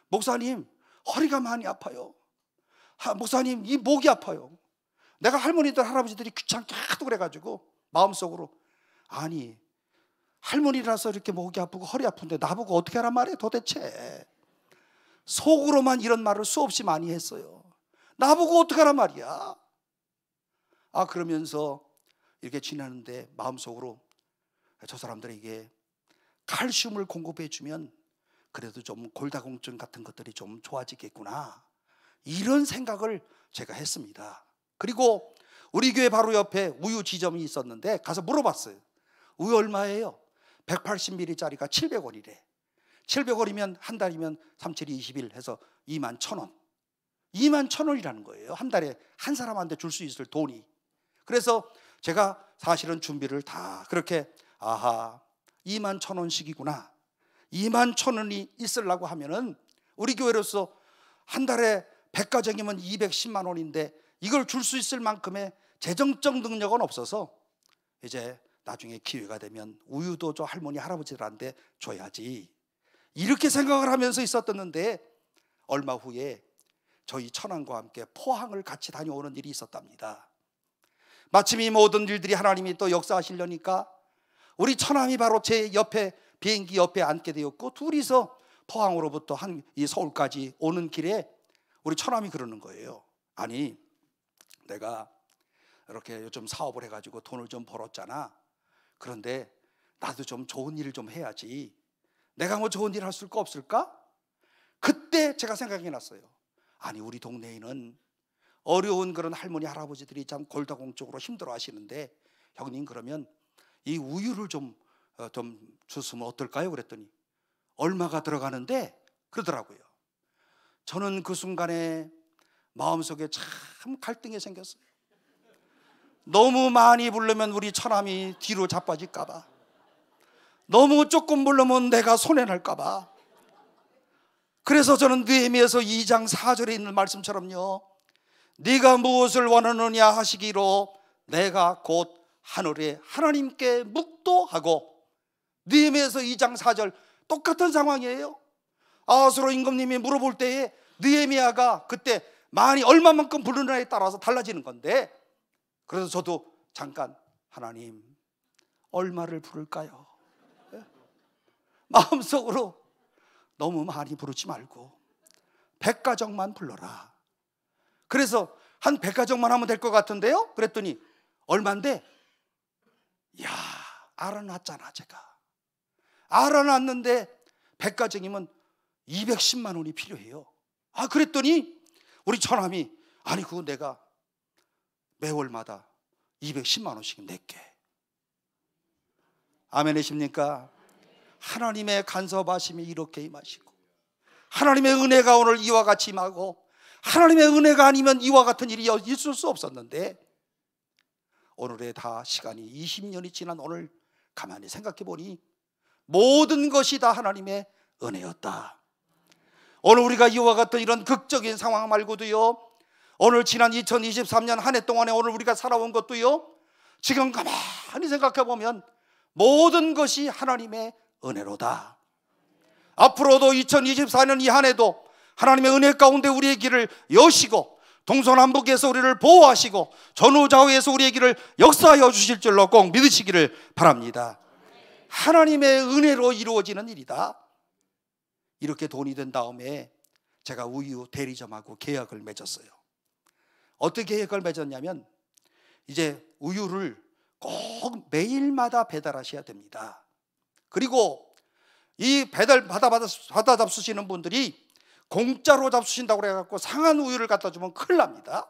목사님 허리가 많이 아파요, 목사님 이 목이 아파요. 내가 할머니들 할아버지들이 귀찮게 하도 그래가지고 마음속으로, 아니 할머니라서 이렇게 목이 아프고 허리 아픈데 나보고 어떻게 하란 말이에요 도대체. 속으로만 이런 말을 수없이 많이 했어요. 나보고 어떻게 하란 말이야. 그러면서 이렇게 지나는데 마음속으로, 저 사람들에게 칼슘을 공급해 주면 그래도 좀 골다공증 같은 것들이 좀 좋아지겠구나, 이런 생각을 제가 했습니다. 그리고 우리 교회 바로 옆에 우유 지점이 있었는데 가서 물어봤어요. 우유 얼마예요? 180ml짜리가 700원이래. 700원이면 한 달이면 37이 20일 해서 21,000원. 21,000원이라는 거예요. 한 달에 한 사람한테 줄 수 있을 돈이. 그래서 제가 사실은 준비를 다 그렇게, 21,000원씩이구나. 21,000원이 있으려고 하면은 우리 교회로서 한 달에 100가정이면 210만 원인데 이걸 줄 수 있을 만큼의 재정적 능력은 없어서, 이제 나중에 기회가 되면 우유도 저 할머니 할아버지들한테 줘야지, 이렇게 생각을 하면서 있었었는데, 얼마 후에 저희 천안과 함께 포항을 같이 다녀오는 일이 있었답니다. 마침 이 모든 일들이 하나님이 또 역사하시려니까 우리 천안이 바로 제 옆에, 비행기 옆에 앉게 되었고, 둘이서 포항으로부터 이 서울까지 오는 길에 우리 천안이 그러는 거예요. 아니 내가 이렇게 요즘 사업을 해가지고 돈을 좀 벌었잖아. 그런데 나도 좀 좋은 일을 좀 해야지. 내가 뭐 좋은 일 할 수 없을까? 그때 제가 생각이 났어요. 아니 우리 동네에는 어려운 그런 할머니 할아버지들이 참 골다공증으로 힘들어 하시는데, 형님 그러면 이 우유를 좀 줬으면 어떨까요? 그랬더니 얼마가 들어가는데 그러더라고요. 저는 그 순간에 마음속에 참 갈등이 생겼어요. 너무 많이 부르면 우리 처남이 뒤로 자빠질까 봐, 너무 조금 부르면 내가 손해날까 봐. 그래서 저는 느헤미야서 2장 4절에 있는 말씀처럼요, 네가 무엇을 원하느냐 하시기로 내가 곧 하늘에 하나님께 묵도하고. 느헤미야서 2장 4절 똑같은 상황이에요. 아하스로 임금님이 물어볼 때에 느헤미야가 그때 많이 얼마만큼 부르느냐에 따라서 달라지는 건데, 그래서 저도 잠깐, 하나님 얼마를 부를까요? 마음속으로 너무 많이 부르지 말고 100가정만 불러라. 그래서 한 100가정만 하면 될 것 같은데요? 그랬더니 얼만데? 야, 알아놨잖아. 제가 알아놨는데 100가정이면 210만 원이 필요해요. 그랬더니 우리 처남이, 아니 그거 내가 매월마다 210만 원씩 낼게. 아멘이십니까? 하나님의 간섭하심이 이렇게 임하시고, 하나님의 은혜가 오늘 이와 같이 임하고, 하나님의 은혜가 아니면 이와 같은 일이 있을 수 없었는데, 오늘에 다 시간이 20년이 지난 오늘 가만히 생각해 보니 모든 것이 다 하나님의 은혜였다. 오늘 우리가 이와 같은 이런 극적인 상황 말고도요, 오늘 지난 2023년 한 해 동안에 오늘 우리가 살아온 것도요, 지금 가만히 생각해 보면 모든 것이 하나님의 은혜로다. 앞으로도 2024년 이 한 해도 하나님의 은혜 가운데 우리의 길을 여시고 동서남북에서 우리를 보호하시고 전후좌우에서 우리의 길을 역사하여 주실 줄로 꼭 믿으시기를 바랍니다. 하나님의 은혜로 이루어지는 일이다. 이렇게 돈이 된 다음에 제가 우유 대리점하고 계약을 맺었어요. 어떻게 계약을 맺었냐면, 이제 우유를 꼭 매일마다 배달하셔야 됩니다. 그리고 이 배달 받아 잡수시는 분들이 공짜로 잡수신다고 그래갖고 상한 우유를 갖다 주면 큰일 납니다.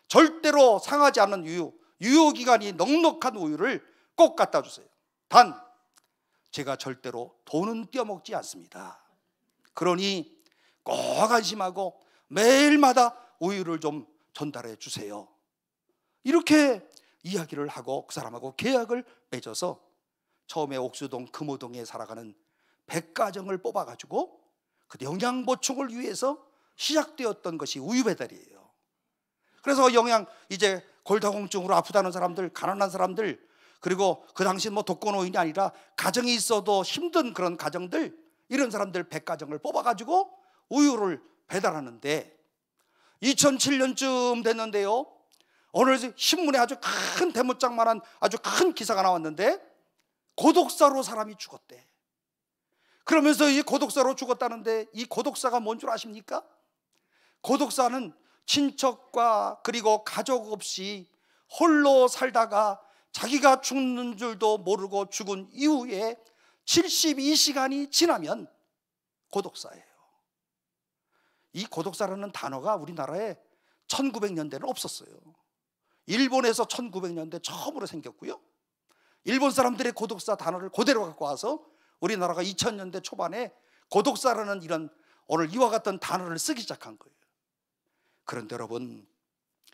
절대로 상하지 않는 우유, 유효기간이 넉넉한 우유를 꼭 갖다 주세요. 단, 제가 절대로 돈은 떼어먹지 않습니다. 그러니 꼭 안심하고 매일마다 우유를 좀 전달해 주세요. 이렇게 이야기를 하고 그 사람하고 계약을 맺어서 처음에 옥수동 금호동에 살아가는 100가정을 뽑아가지고 그 영양 보충을 위해서 시작되었던 것이 우유 배달이에요. 그래서 이제 골다공증으로 아프다는 사람들, 가난한 사람들, 그리고 그 당시 독거노인이 아니라 가정이 있어도 힘든 그런 가정들, 이런 사람들 100가정을 뽑아가지고 우유를 배달하는데, 2007년쯤 됐는데요, 오늘 신문에 아주 큰 대문짝만한 아주 큰 기사가 나왔는데, 고독사로 사람이 죽었대. 그러면서 이 고독사로 죽었다는데, 이 고독사가 뭔 줄 아십니까? 고독사는 친척과 그리고 가족 없이 홀로 살다가 자기가 죽는 줄도 모르고 죽은 이후에 72시간이 지나면 고독사예요. 이 고독사라는 단어가 우리나라에 1900년대는 없었어요. 일본에서 1900년대 처음으로 생겼고요, 일본 사람들의 고독사 단어를 그대로 갖고 와서 우리나라가 2000년대 초반에 고독사라는 이런 오늘 이와 같은 단어를 쓰기 시작한 거예요. 그런데 여러분,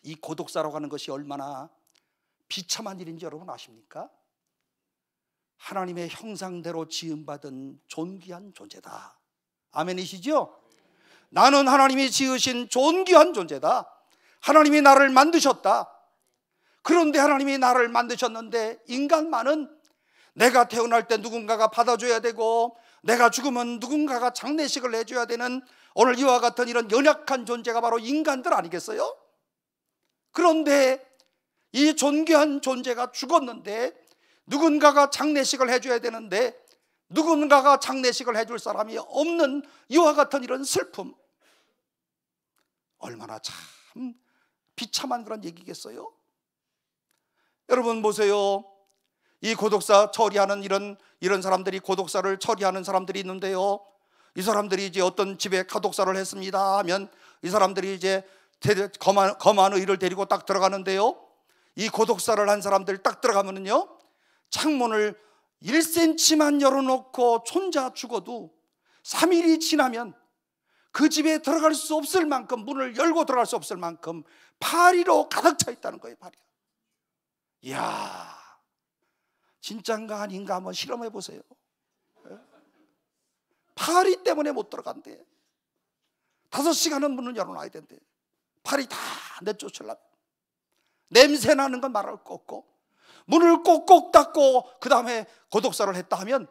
이 고독사라고 하는 것이 얼마나 비참한 일인지 여러분 아십니까? 하나님의 형상대로 지음받은 존귀한 존재다. 아멘이시죠? 나는 하나님이 지으신 존귀한 존재다. 하나님이 나를 만드셨다. 그런데 하나님이 나를 만드셨는데 인간만은 내가 태어날 때 누군가가 받아줘야 되고 내가 죽으면 누군가가 장례식을 해줘야 되는 오늘 이와 같은 이런 연약한 존재가 바로 인간들 아니겠어요? 그런데 이 존귀한 존재가 죽었는데 누군가가 장례식을 해줘야 되는데 누군가가 장례식을 해줄 사람이 없는 이와 같은 이런 슬픔, 얼마나 참 비참한 그런 얘기겠어요? 여러분 보세요. 이 고독사 처리하는 이런 사람들이, 고독사를 처리하는 사람들이 있는데요, 이 사람들이 이제 어떤 집에 가독사를 했습니다 하면 이 사람들이 이제 검한 의를 데리고 딱 들어가는데요, 이 고독사를 한 사람들 딱 들어가면은요, 창문을 1cm만 열어놓고 혼자 죽어도 3일이 지나면 그 집에 들어갈 수 없을 만큼, 문을 열고 들어갈 수 없을 만큼 파리로 가득 차 있다는 거예요. 파리. 이야, 진짠가 아닌가 한번 실험해 보세요. 파리 때문에 못 들어간대. 5시간은 문을 열어놔야 된대. 파리 다 내쫓으려면. 냄새 나는 건 말할 거 없고, 문을 꼭꼭 닫고 그 다음에 고독사를 했다 하면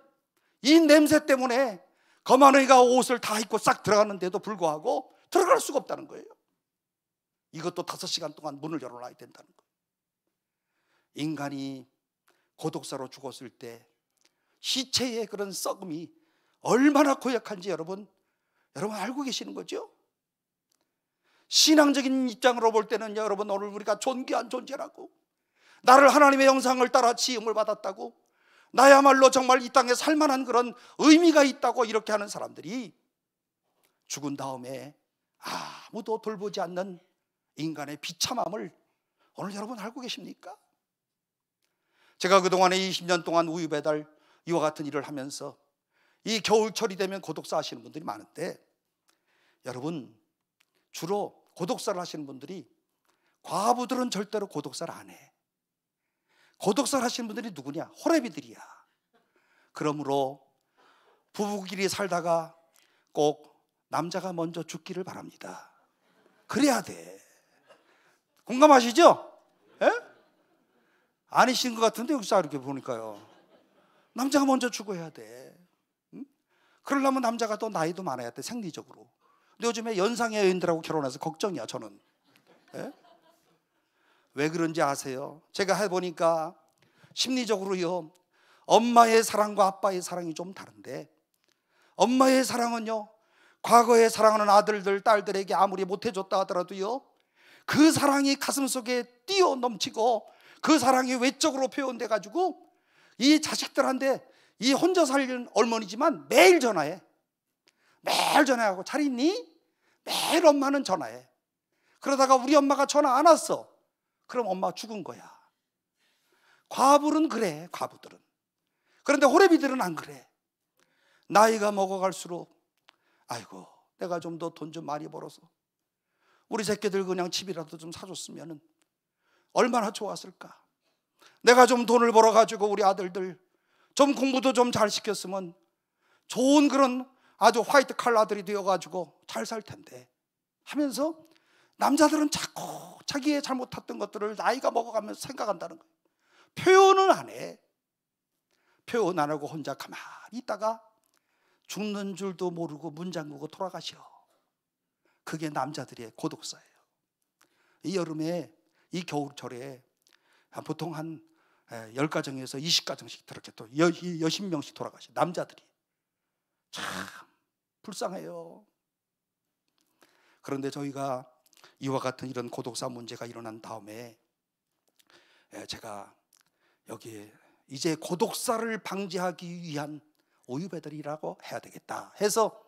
이 냄새 때문에 거만의가 옷을 다 입고 싹 들어가는데도 불구하고 들어갈 수가 없다는 거예요. 이것도 5시간 동안 문을 열어놔야 된다는 거예요. 인간이 고독사로 죽었을 때 시체의 그런 썩음이 얼마나 고약한지 여러분 알고 계시는 거죠? 신앙적인 입장으로 볼 때는 여러분, 오늘 우리가 존귀한 존재라고, 나를 하나님의 형상을 따라 지음을 받았다고, 나야말로 정말 이 땅에 살만한 그런 의미가 있다고 이렇게 하는 사람들이 죽은 다음에 아무도 돌보지 않는 인간의 비참함을 오늘 여러분 알고 계십니까? 제가 그동안에 20년 동안 우유 배달 이와 같은 일을 하면서 이 겨울철이 되면 고독사 하시는 분들이 많은데, 여러분 주로 고독사를 하시는 분들이, 과부들은 절대로 고독사를 안 해. 고독사를 하시는 분들이 누구냐? 호레비들이야. 그러므로 부부끼리 살다가 꼭 남자가 먼저 죽기를 바랍니다. 그래야 돼. 공감하시죠? 예? 아니신 것 같은데 여기서 이렇게 보니까요. 남자가 먼저 죽어야 돼. 응? 그러려면 남자가 또 나이도 많아야 돼, 생리적으로. 근데 요즘에 연상의 여인들하고 결혼해서 걱정이야, 저는. 예? 왜 그런지 아세요? 제가 해보니까 심리적으로요, 엄마의 사랑과 아빠의 사랑이 좀 다른데, 엄마의 사랑은요, 과거에 사랑하는 아들들, 딸들에게 아무리 못해줬다 하더라도요, 그 사랑이 가슴속에 뛰어 넘치고 그 사랑이 외적으로 표현돼 가지고 이 자식들한테, 이 혼자 살는 어머니지만 매일 전화해. 매일 전화하고 잘 있니? 매일 엄마는 전화해. 그러다가 우리 엄마가 전화 안 왔어. 그럼 엄마 죽은 거야. 과부는 그래, 과부들은. 그런데 호래비들은 안 그래. 나이가 먹어갈수록 아이고, 내가 좀 더 돈 좀 많이 벌어서 우리 새끼들 그냥 집이라도 좀 사줬으면 얼마나 좋았을까. 내가 좀 돈을 벌어가지고 우리 아들들 좀 공부도 좀 잘 시켰으면 좋은 그런 아주 화이트 칼라들이 되어가지고 잘 살 텐데 하면서, 남자들은 자꾸 자기의 잘못했던 것들을 나이가 먹어가면서 생각한다는 거예요. 표현은 안 해. 표현 안 하고 혼자 가만히 있다가 죽는 줄도 모르고 문 잠그고 돌아가셔. 그게 남자들의 고독사예요. 이 여름에, 이 겨울철에 보통 한 10가정에서 20가정씩 그렇게 또 여십 명씩 돌아가셔, 남자들이. 참 불쌍해요. 그런데 저희가 이와 같은 이런 고독사 문제가 일어난 다음에 제가 여기에 이제 고독사를 방지하기 위한 우유배달이라고 해야 되겠다 해서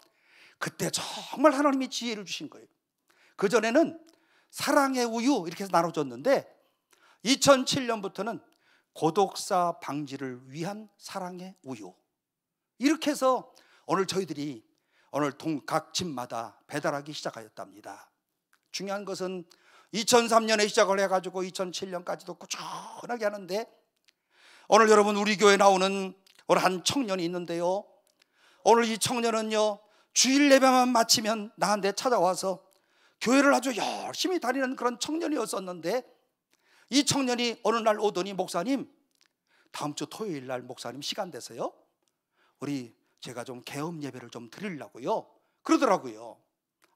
그때 정말 하나님이 지혜를 주신 거예요. 그전에는 사랑의 우유 이렇게 해서 나눠줬는데 2007년부터는 고독사 방지를 위한 사랑의 우유, 이렇게 해서 오늘 저희들이 오늘 각 집마다 배달하기 시작하였답니다. 중요한 것은 2003년에 시작을 해가지고 2007년까지도 꾸준하게 하는데, 오늘 여러분 우리 교회에 나오는 오늘 한 청년이 있는데요, 오늘 이 청년은요 주일 예배만 마치면 나한테 찾아와서 교회를 아주 열심히 다니는 그런 청년이었었는데, 이 청년이 어느 날 오더니, 목사님 다음 주 토요일 날 목사님 시간 되세요? 제가 좀 개업 예배를 좀 드리려고요 그러더라고요.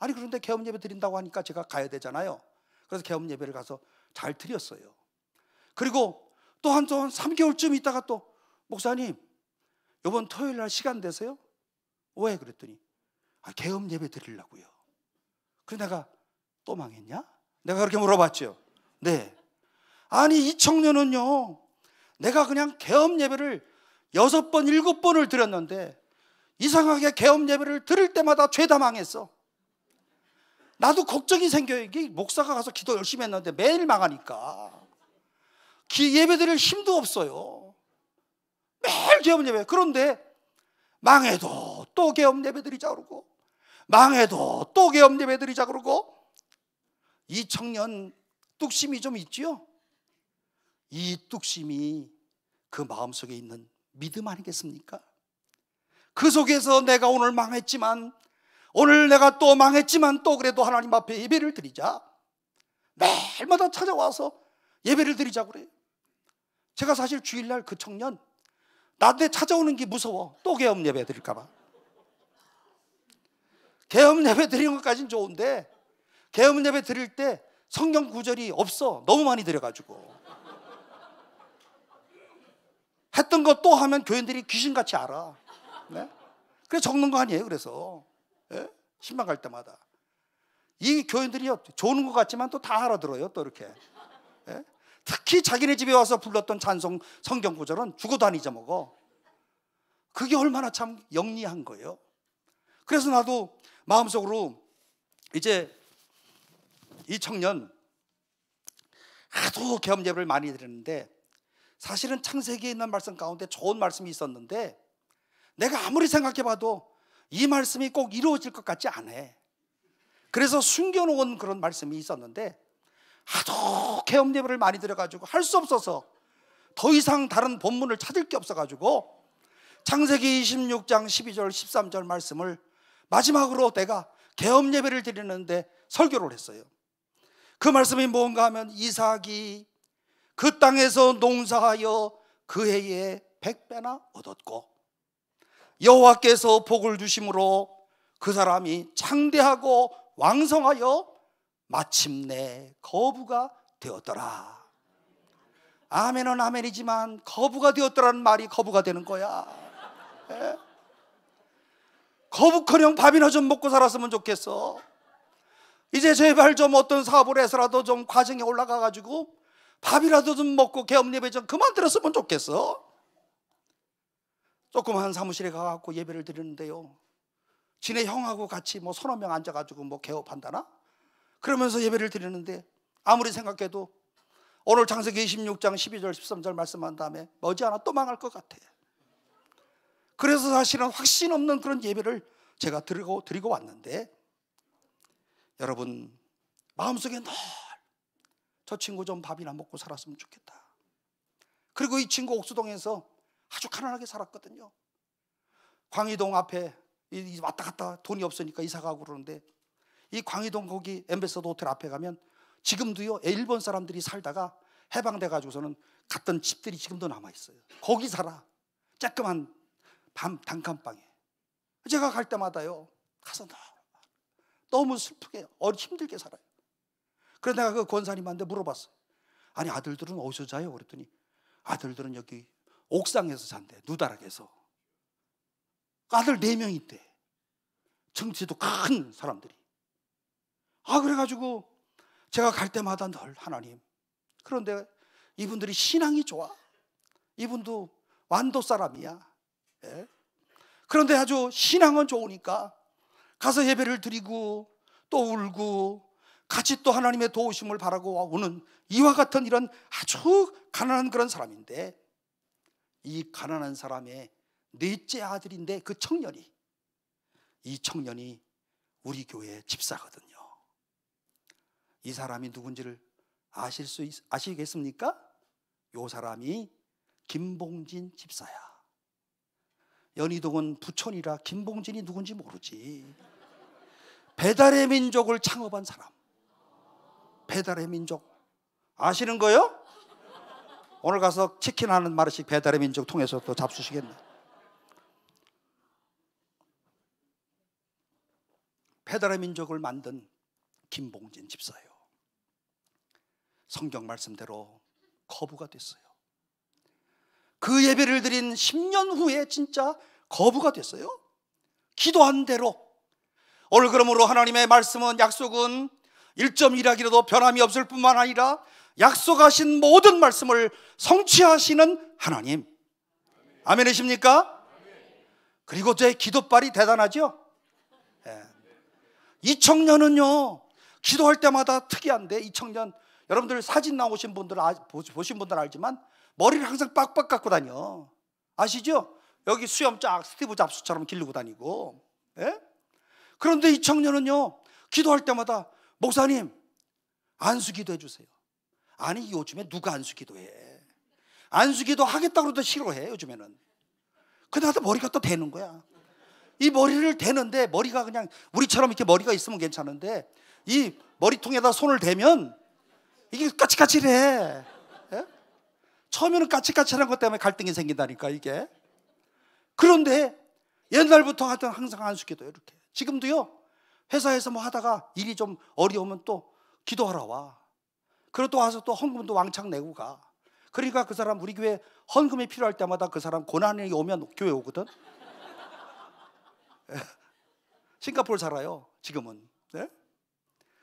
아니 그런데 개업 예배 드린다고 하니까 제가 가야 되잖아요. 그래서 개업 예배를 가서 잘 드렸어요. 그리고 또 한 3개월쯤 있다가 또, 목사님 이번 토요일 날 시간 되세요? 왜? 그랬더니 개업 예배 드리려고요. 그래서 내가 또 망했냐? 내가 그렇게 물어봤죠. 네. 아니 이 청년은요, 내가 그냥 개업 예배를 6번 7번을 드렸는데 이상하게 개업 예배를 드릴 때마다 죄다 망했어. 나도 걱정이 생겨요. 이게 목사가 가서 기도 열심히 했는데 매일 망하니까 예배 드릴 힘도 없어요. 매일 개업 예배. 그런데 망해도 또 개업 예배 드리자 그러고, 망해도 또 개업 예배 드리자 그러고. 이 청년 뚝심이 좀 있지요? 이 뚝심이 그 마음속에 있는 믿음 아니겠습니까? 그 속에서 내가 오늘 망했지만, 오늘 내가 또 망했지만 또 그래도 하나님 앞에 예배를 드리자, 매일마다 찾아와서 예배를 드리자고 그래요. 제가 사실 주일날 그 청년 나한테 찾아오는 게 무서워. 또 개업 예배 드릴까 봐. 개업 예배 드리는 것까지는 좋은데 개업 예배 드릴 때 성경 구절이 없어. 너무 많이 드려가지고 했던 거 또 하면 교인들이 귀신같이 알아. 네? 그래서 적는 거 아니에요. 그래서 신방 갈 때마다 이 교인들이 좋은 것 같지만 또 다 알아들어요. 또 이렇게 특히 자기네 집에 와서 불렀던 찬송 성경 구절은 죽어도 안 잊어먹어. 그게 얼마나 참 영리한 거예요. 그래서 나도 마음속으로 이제 이 청년 하도 개업 예배를 많이 드렸는데, 사실은 창세기에 있는 말씀 가운데 좋은 말씀이 있었는데 내가 아무리 생각해봐도 이 말씀이 꼭 이루어질 것 같지 않아. 그래서 숨겨놓은 그런 말씀이 있었는데 하도 개업 예배를 많이 드려가지고 할 수 없어서 더 이상 다른 본문을 찾을 게 없어가지고 창세기 26장 12절 13절 말씀을 마지막으로 내가 개업 예배를 드리는데 설교를 했어요. 그 말씀이 뭔가 하면 이삭이 그 땅에서 농사하여 그 해에 100배나 얻었고 여호와께서 복을 주심으로 그 사람이 창대하고 왕성하여 마침내 거부가 되었더라. 아멘은 아멘이지만 거부가 되었더라는 말이 거부가 되는 거야. 예? 거부커녕 밥이나 좀 먹고 살았으면 좋겠어. 이제 제발 좀 어떤 사업을 해서라도 좀 과정에 올라가 가지고 밥이라도 좀 먹고 개업 예배 좀 그만 들었으면 좋겠어. 조그만 사무실에 가갖고 예배를 드리는데요, 지네 형하고 같이 뭐 서너 명 앉아가지고 뭐 개업한다나? 그러면서 예배를 드리는데 아무리 생각해도 오늘 창세기 26장 12절 13절 말씀한 다음에 머지않아 또 망할 것 같아. 그래서 사실은 확신 없는 그런 예배를 제가 드리고 왔는데, 여러분 마음속에 늘 저 친구 좀 밥이나 먹고 살았으면 좋겠다. 그리고 이 친구 옥수동에서 아주 가난하게 살았거든요. 광희동 앞에 왔다 갔다 돈이 없으니까 이사 가고 그러는데, 이 광희동 거기 엠베서더 호텔 앞에 가면 지금도요 일본 사람들이 살다가 해방돼 가지고서는 갔던 집들이 지금도 남아 있어요. 거기 살아. 쬐끄만 밤 단칸방에. 제가 갈 때마다요 가서 너무 슬프게 힘들게 살아요. 그래서 내가 그 권사님한테 물어봤어요. 아니 아들들은 어디서 자요? 그랬더니 아들들은 여기 옥상에서 잔대. 누다락에서. 아들 4명 있대. 정치도 큰 사람들이. 그래가지고 제가 갈 때마다 늘 하나님, 그런데 이분들이 신앙이 좋아. 이분도 완도 사람이야. 예? 그런데 아주 신앙은 좋으니까 가서 예배를 드리고 또 울고 같이 또 하나님의 도우심을 바라고 오는 이와 같은 이런 아주 가난한 그런 사람인데, 이 가난한 사람의 넷째 아들인데 이 청년이 우리 교회 집사거든요. 이 사람이 누군지를 아시겠습니까? 이 사람이 김봉진 집사야. 연희동은 부촌이라 김봉진이 누군지 모르지. 배달의 민족을 창업한 사람. 배달의 민족 아시는 거요? 오늘 가서 치킨 하는 마르씩 배달의 민족 통해서 또 잡수시겠네. 배달의 민족을 만든 김봉진 집사예요. 성경 말씀대로 거부가 됐어요. 그 예배를 드린 10년 후에 진짜 거부가 됐어요. 기도한 대로. 오늘 그러므로 하나님의 말씀은, 약속은 1.1하기라도 변함이 없을 뿐만 아니라 약속하신 모든 말씀을 성취하시는 하나님. 아멘이십니까? 그리고 제 기도빨이 대단하죠? 이 청년은요 기도할 때마다 특이한데, 이 청년 여러분들 사진 나오신 분들 보신 분들 알지만 머리를 항상 빡빡 깎고 다녀. 아시죠? 여기 수염 스티브 잡스처럼 기르고 다니고. 예? 그런데 이 청년은요 기도할 때마다 목사님 안수기도 해주세요. 아니 요즘에 누가 안수기도 해? 안수기도 하겠다고 해도 싫어해 요즘에는. 근데 하여튼 머리가 또 대는 거야. 이 머리를 대는데 머리가 그냥 우리처럼 이렇게 머리가 있으면 괜찮은데, 이 머리통에다 손을 대면 이게 까칠까칠해. 예? 처음에는 까칠까칠한 것 때문에 갈등이 생긴다니까 이게. 그런데 옛날부터 하여튼 항상 안수기도 이렇게. 지금도요 회사에서 뭐 하다가 일이 좀 어려우면 또 기도하러 와. 그리고 또 와서 또 헌금도 왕창 내고 가. 그러니까 그 사람 우리 교회 헌금이 필요할 때마다 그 사람 고난이 오면 교회 오거든. 싱가포르 살아요 지금은. 네?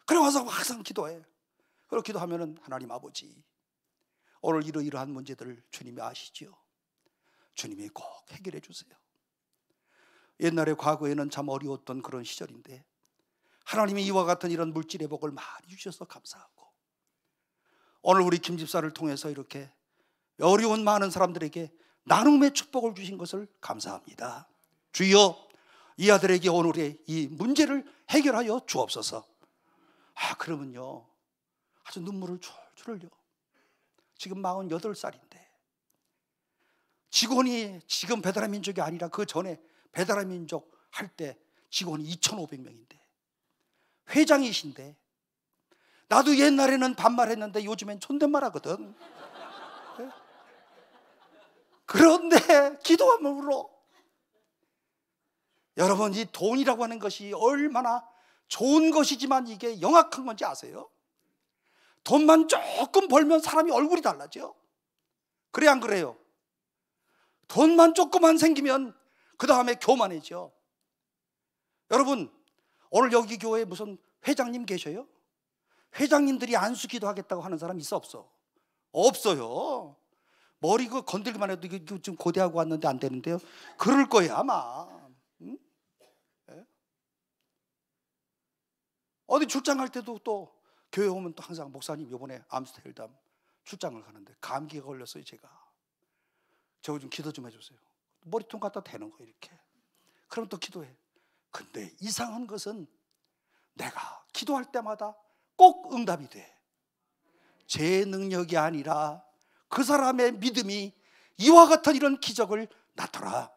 그래 와서 항상 기도해. 그리고 기도하면은 하나님 아버지, 오늘 이러이러한 문제들을 주님이 아시지요. 주님이 꼭 해결해 주세요. 옛날에 과거에는 참 어려웠던 그런 시절인데 하나님이 이와 같은 이런 물질의 복을 많이 주셔서 감사하고, 오늘 우리 김 집사를 통해서 이렇게 어려운 많은 사람들에게 나눔의 축복을 주신 것을 감사합니다. 주여, 이 아들에게 오늘의 이 문제를 해결하여 주옵소서. 그러면요 아주 눈물을 줄줄 흘려. 지금 48살인데 직원이 지금 배달의 민족이 아니라 그 전에 배달의 민족 할 때 직원이 2,500명인데 회장이신데, 나도 옛날에는 반말했는데 요즘엔 존댓말 하거든. 그런데 기도하면 울어. 여러분, 이 돈이라고 하는 것이 얼마나 좋은 것이지만 이게 영악한 건지 아세요? 돈만 조금 벌면 사람이 얼굴이 달라져. 그래 안 그래요? 돈만 조금만 생기면 그 다음에 교만해져. 여러분, 오늘 여기 교회에 무슨 회장님 계셔요? 회장님들이 안수 기도하겠다고 하는 사람 있어 없어? 없어요. 머리 그 건들기만 해도 이게 지금 고대하고 왔는데 안 되는데요. 그럴 거예요 아마. 응? 예? 어디 출장 갈 때도 또 교회 오면 또 항상 목사님 이번에 암스테르담 출장을 가는데 감기가 걸렸어요. 제가 저 좀 기도 좀 해주세요. 머리통 갖다 대는 거예요 이렇게. 그럼 또 기도해. 근데 이상한 것은 내가 기도할 때마다 꼭 응답이 돼. 제 능력이 아니라 그 사람의 믿음이 이와 같은 이런 기적을 나타나.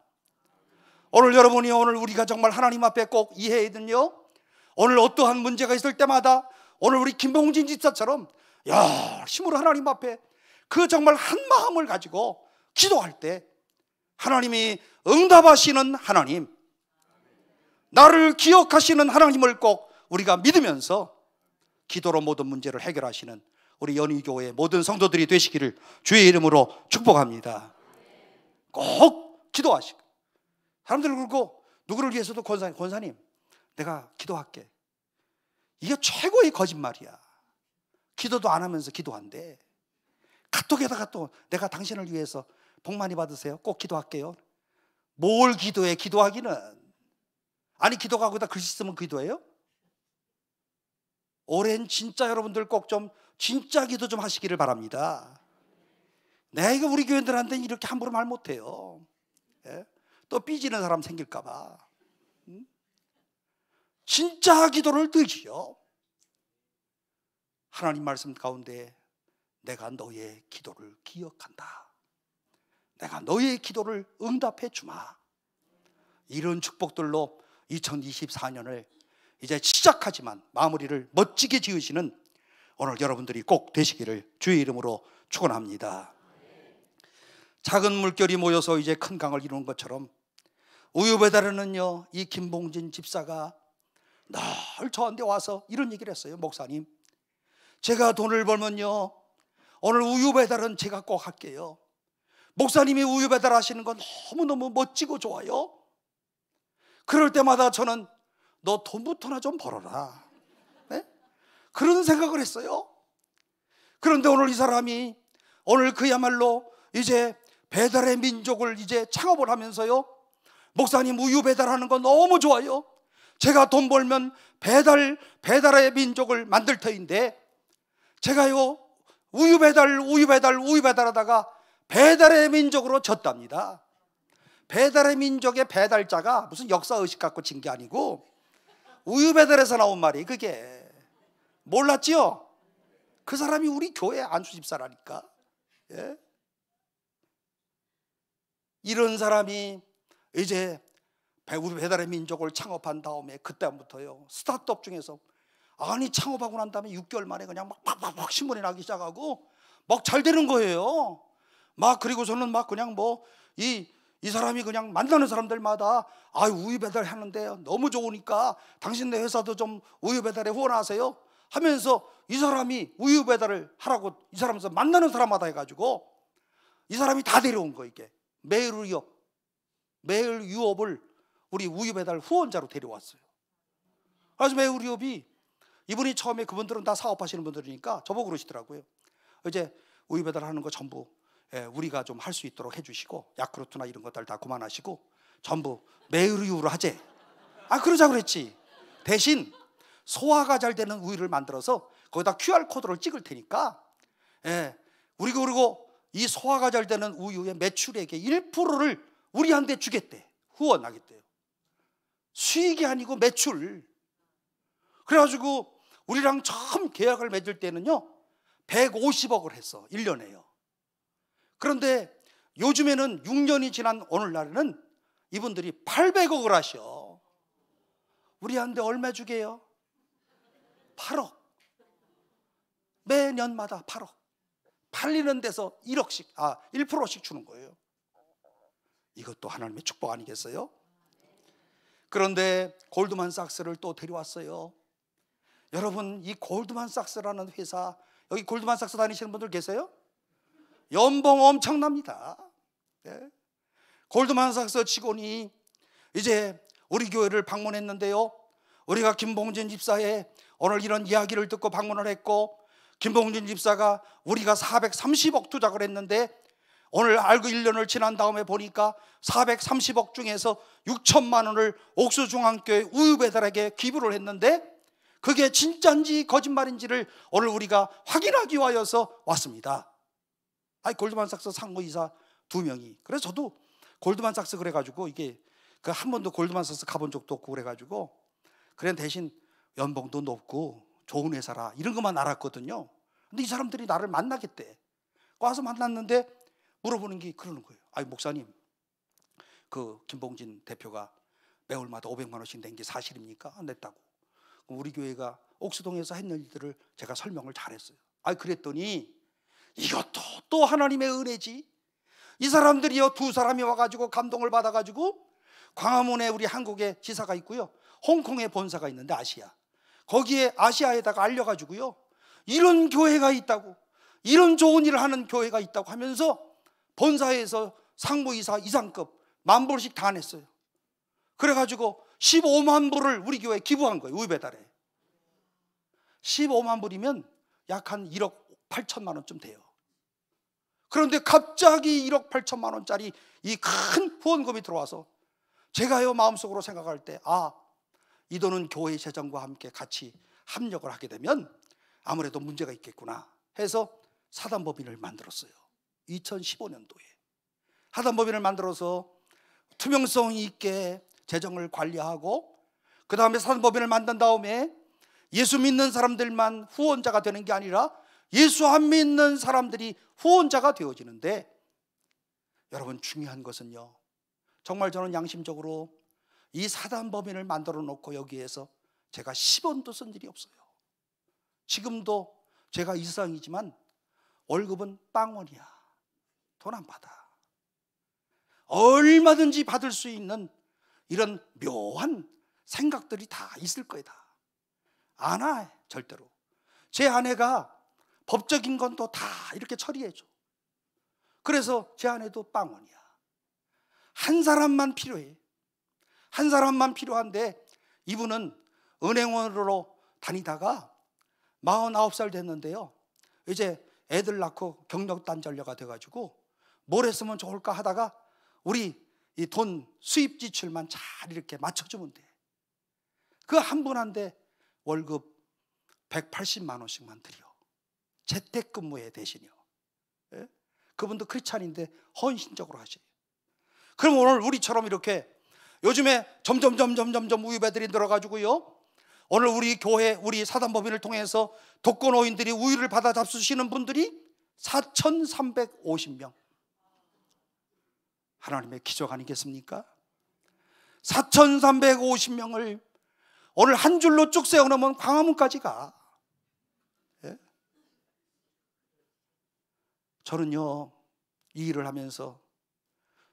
오늘 여러분이, 오늘 우리가 정말 하나님 앞에 꼭 이해해야 되는요, 오늘 어떠한 문제가 있을 때마다 오늘 우리 김봉진 집사처럼 열심으로 하나님 앞에 그 정말 한 마음을 가지고 기도할 때 하나님이 응답하시는 하나님, 나를 기억하시는 하나님을 꼭 우리가 믿으면서 기도로 모든 문제를 해결하시는 우리 연희교회의 모든 성도들이 되시기를 주의 이름으로 축복합니다. 꼭 기도하시고, 사람들 그러고 누구를 위해서도 권사님 내가 기도할게, 이게 최고의 거짓말이야. 기도도 안 하면서 기도한대. 카톡에다가 또 내가 당신을 위해서 복 많이 받으세요, 꼭 기도할게요. 뭘 기도해? 기도하기는. 아니, 기도가 거기다 글씨 쓰면 기도해요? 올해는 진짜 여러분들 꼭 좀 진짜 기도 좀 하시기를 바랍니다. 내가 이거 우리 교인들한테는 이렇게 함부로 말 못해요. 예? 또 삐지는 사람 생길까 봐. 진짜 기도를 드리지요. 하나님 말씀 가운데 내가 너의 기도를 기억한다, 내가 너의 기도를 응답해 주마, 이런 축복들로 2024년을 이제 시작하지만 마무리를 멋지게 지으시는 오늘 여러분들이 꼭 되시기를 주의 이름으로 축원합니다. 작은 물결이 모여서 이제 큰 강을 이루는 것처럼 우유 배달에는요, 이 김봉진 집사가 늘 저한테 와서 이런 얘기를 했어요. 목사님, 제가 돈을 벌면요, 오늘 우유 배달은 제가 꼭 할게요. 목사님이 우유 배달 하시는 건 너무너무 멋지고 좋아요. 그럴 때마다 저는 너 돈부터나 좀 벌어라, 네? 그런 생각을 했어요. 그런데 오늘 이 사람이 오늘 그야말로 이제 배달의 민족을 이제 창업을 하면서요, 목사님 우유 배달하는 거 너무 좋아요. 제가 돈 벌면 배달의 민족을 만들 터인데, 제가요 우유 배달하다가 배달의 민족으로 졌답니다. 배달의 민족의 배달자가 무슨 역사의식 갖고 진 게 아니고 우유 배달에서 나온 말이, 그게 몰랐지요? 그 사람이 우리 교회 안수 집사라니까. 예? 이런 사람이 이제 우리 배달의 민족을 창업한 다음에 그때부터요, 스타트업 중에서, 아니 창업하고 난 다음에 6개월 만에 그냥 막 신문이 나기 시작하고 막 잘 되는 거예요. 막 그리고서는 막 그냥 뭐 이 사람이 그냥 만나는 사람들마다 우유 배달 하는데 너무 좋으니까 당신네 회사도 좀 우유 배달에 후원하세요 하면서 이 사람이 우유 배달을 하라고 이 사람에서 만나는 사람마다 해가지고 이 사람이 다 데려온 거. 이게 매일 유업을 우리 우유 배달 후원자로 데려왔어요. 그래서 매일 유업이, 이분이 처음에, 그분들은 다 사업하시는 분들이니까 저보고 그러시더라고요. 이제 우유 배달하는 거 전부 우리가 좀 할 수 있도록 해주시고, 야쿠르트나 이런 것들 다 그만하시고 전부 매일우유로 하재. 그러자 그랬지. 대신 소화가 잘 되는 우유를 만들어서 거기다 QR코드를 찍을 테니까, 우리 그리고 이 소화가 잘 되는 우유의 매출액의 1%를 우리한테 주겠대. 후원하겠대요. 수익이 아니고 매출. 그래가지고 우리랑 처음 계약을 맺을 때는요 150억을 했어, 1년에요. 그런데 요즘에는 6년이 지난 오늘날에는 이분들이 800억을 하셔. 우리한테 얼마 주게요? 8억. 매년마다 8억. 팔리는 데서 1%씩 주는 거예요. 이것도 하나님의 축복 아니겠어요? 그런데 골드만삭스를 또 데려왔어요. 여러분, 이 골드만삭스라는 회사, 여기 골드만삭스 다니시는 분들 계세요? 연봉 엄청납니다. 네. 골드만삭스 직원이 이제 우리 교회를 방문했는데요, 우리가 김봉진 집사의 오늘 이런 이야기를 듣고 방문을 했고, 김봉진 집사가 우리가 430억 투자를 했는데 오늘 알고 1년을 지난 다음에 보니까 430억 중에서 6천만 원을 옥수중앙교회 우유배달에게 기부를 했는데 그게 진짜인지 거짓말인지를 오늘 우리가 확인하기 위하여서 왔습니다. 골드만삭스 상무이사 2명이. 그래서 저도 골드만삭스 그래가지고 이게 한 번도 골드만삭스 가본 적도 없고 그래가지고 그래 대신 연봉도 높고 좋은 회사라 이런 것만 알았거든요. 근데 이 사람들이 나를 만나겠대. 와서 만났는데 물어보는 게 그러는 거예요. 목사님, 그 김봉진 대표가 매월마다 500만 원씩 낸 게 사실입니까? 냈다고. 우리 교회가 옥수동에서 했는 일들을 제가 설명을 잘했어요. 그랬더니 이것도 또 하나님의 은혜지. 이 사람들이요, 2사람이 와가지고 감동을 받아가지고 광화문에 우리 한국의 지사가 있고요, 홍콩에 본사가 있는데 아시아, 거기에 아시아에다가 알려가지고요, 이런 교회가 있다고, 이런 좋은 일을 하는 교회가 있다고 하면서 본사에서 상무이사 이상급 10,000불씩 다 냈어요. 그래가지고 15만 불을 우리 교회에 기부한 거예요. 우유배달에 15만 불이면 약 한 1억 8천만 원쯤 돼요. 그런데 갑자기 1억 8천만 원짜리 이 큰 후원금이 들어와서 제가요 마음속으로 생각할 때 이 돈은 교회 재정과 함께 같이 합력을 하게 되면 아무래도 문제가 있겠구나 해서 사단법인을 만들었어요. 2015년도에 사단법인을 만들어서 투명성 있게 재정을 관리하고, 그 다음에 사단법인을 만든 다음에 예수 믿는 사람들만 후원자가 되는 게 아니라 예수 안 믿는 사람들이 후원자가 되어지는데, 여러분 중요한 것은요, 정말 저는 양심적으로 이 사단법인을 만들어 놓고 여기에서 제가 10원도 쓴 일이 없어요. 지금도 제가 이상이지만 월급은 빵원이야. 돈 안 받아. 얼마든지 받을 수 있는 이런 묘한 생각들이 다 있을 거다. 안 해, 절대로. 제 아내가 법적인 건 또 다 이렇게 처리해줘. 그래서 제 아내도 빵원이야. 한 사람만 필요해. 한 사람만 필요한데 이분은 은행원으로 다니다가 49살 됐는데요, 이제 애들 낳고 경력 단절녀가 돼가지고 뭘 했으면 좋을까 하다가 우리 이 돈 수입 지출만 잘 이렇게 맞춰주면 돼. 그 한 분한테 월급 180만 원씩만 드려. 재택근무에 대신이요. 예? 그분도 크리스찬인데 헌신적으로 하셔요. 그럼 오늘 우리처럼 이렇게 요즘에 점점 우유배들이 늘어가지고요, 오늘 우리 교회, 우리 사단법인을 통해서 독거노인들이 우유를 받아 잡수시는 분들이 4,350명. 하나님의 기적 아니겠습니까? 4,350명을 오늘 한 줄로 쭉 세워놓으면 광화문까지 가. 예? 저는요, 이 일을 하면서,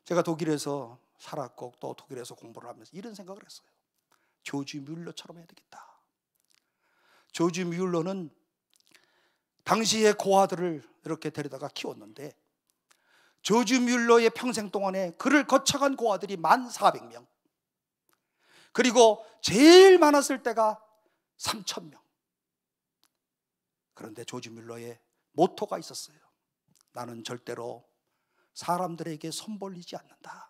제가 독일에서 살았고 또 독일에서 공부를 하면서 이런 생각을 했어요. 조지 뮬러처럼 해야 되겠다. 조지 뮬러는 당시의 고아들을 이렇게 데려다가 키웠는데, 조지 뮬러의 평생 동안에 그를 거쳐간 고아들이 1,400명, 그리고 제일 많았을 때가 3,000명. 그런데 조지 뮬러의 모토가 있었어요. 나는 절대로 사람들에게 손 벌리지 않는다.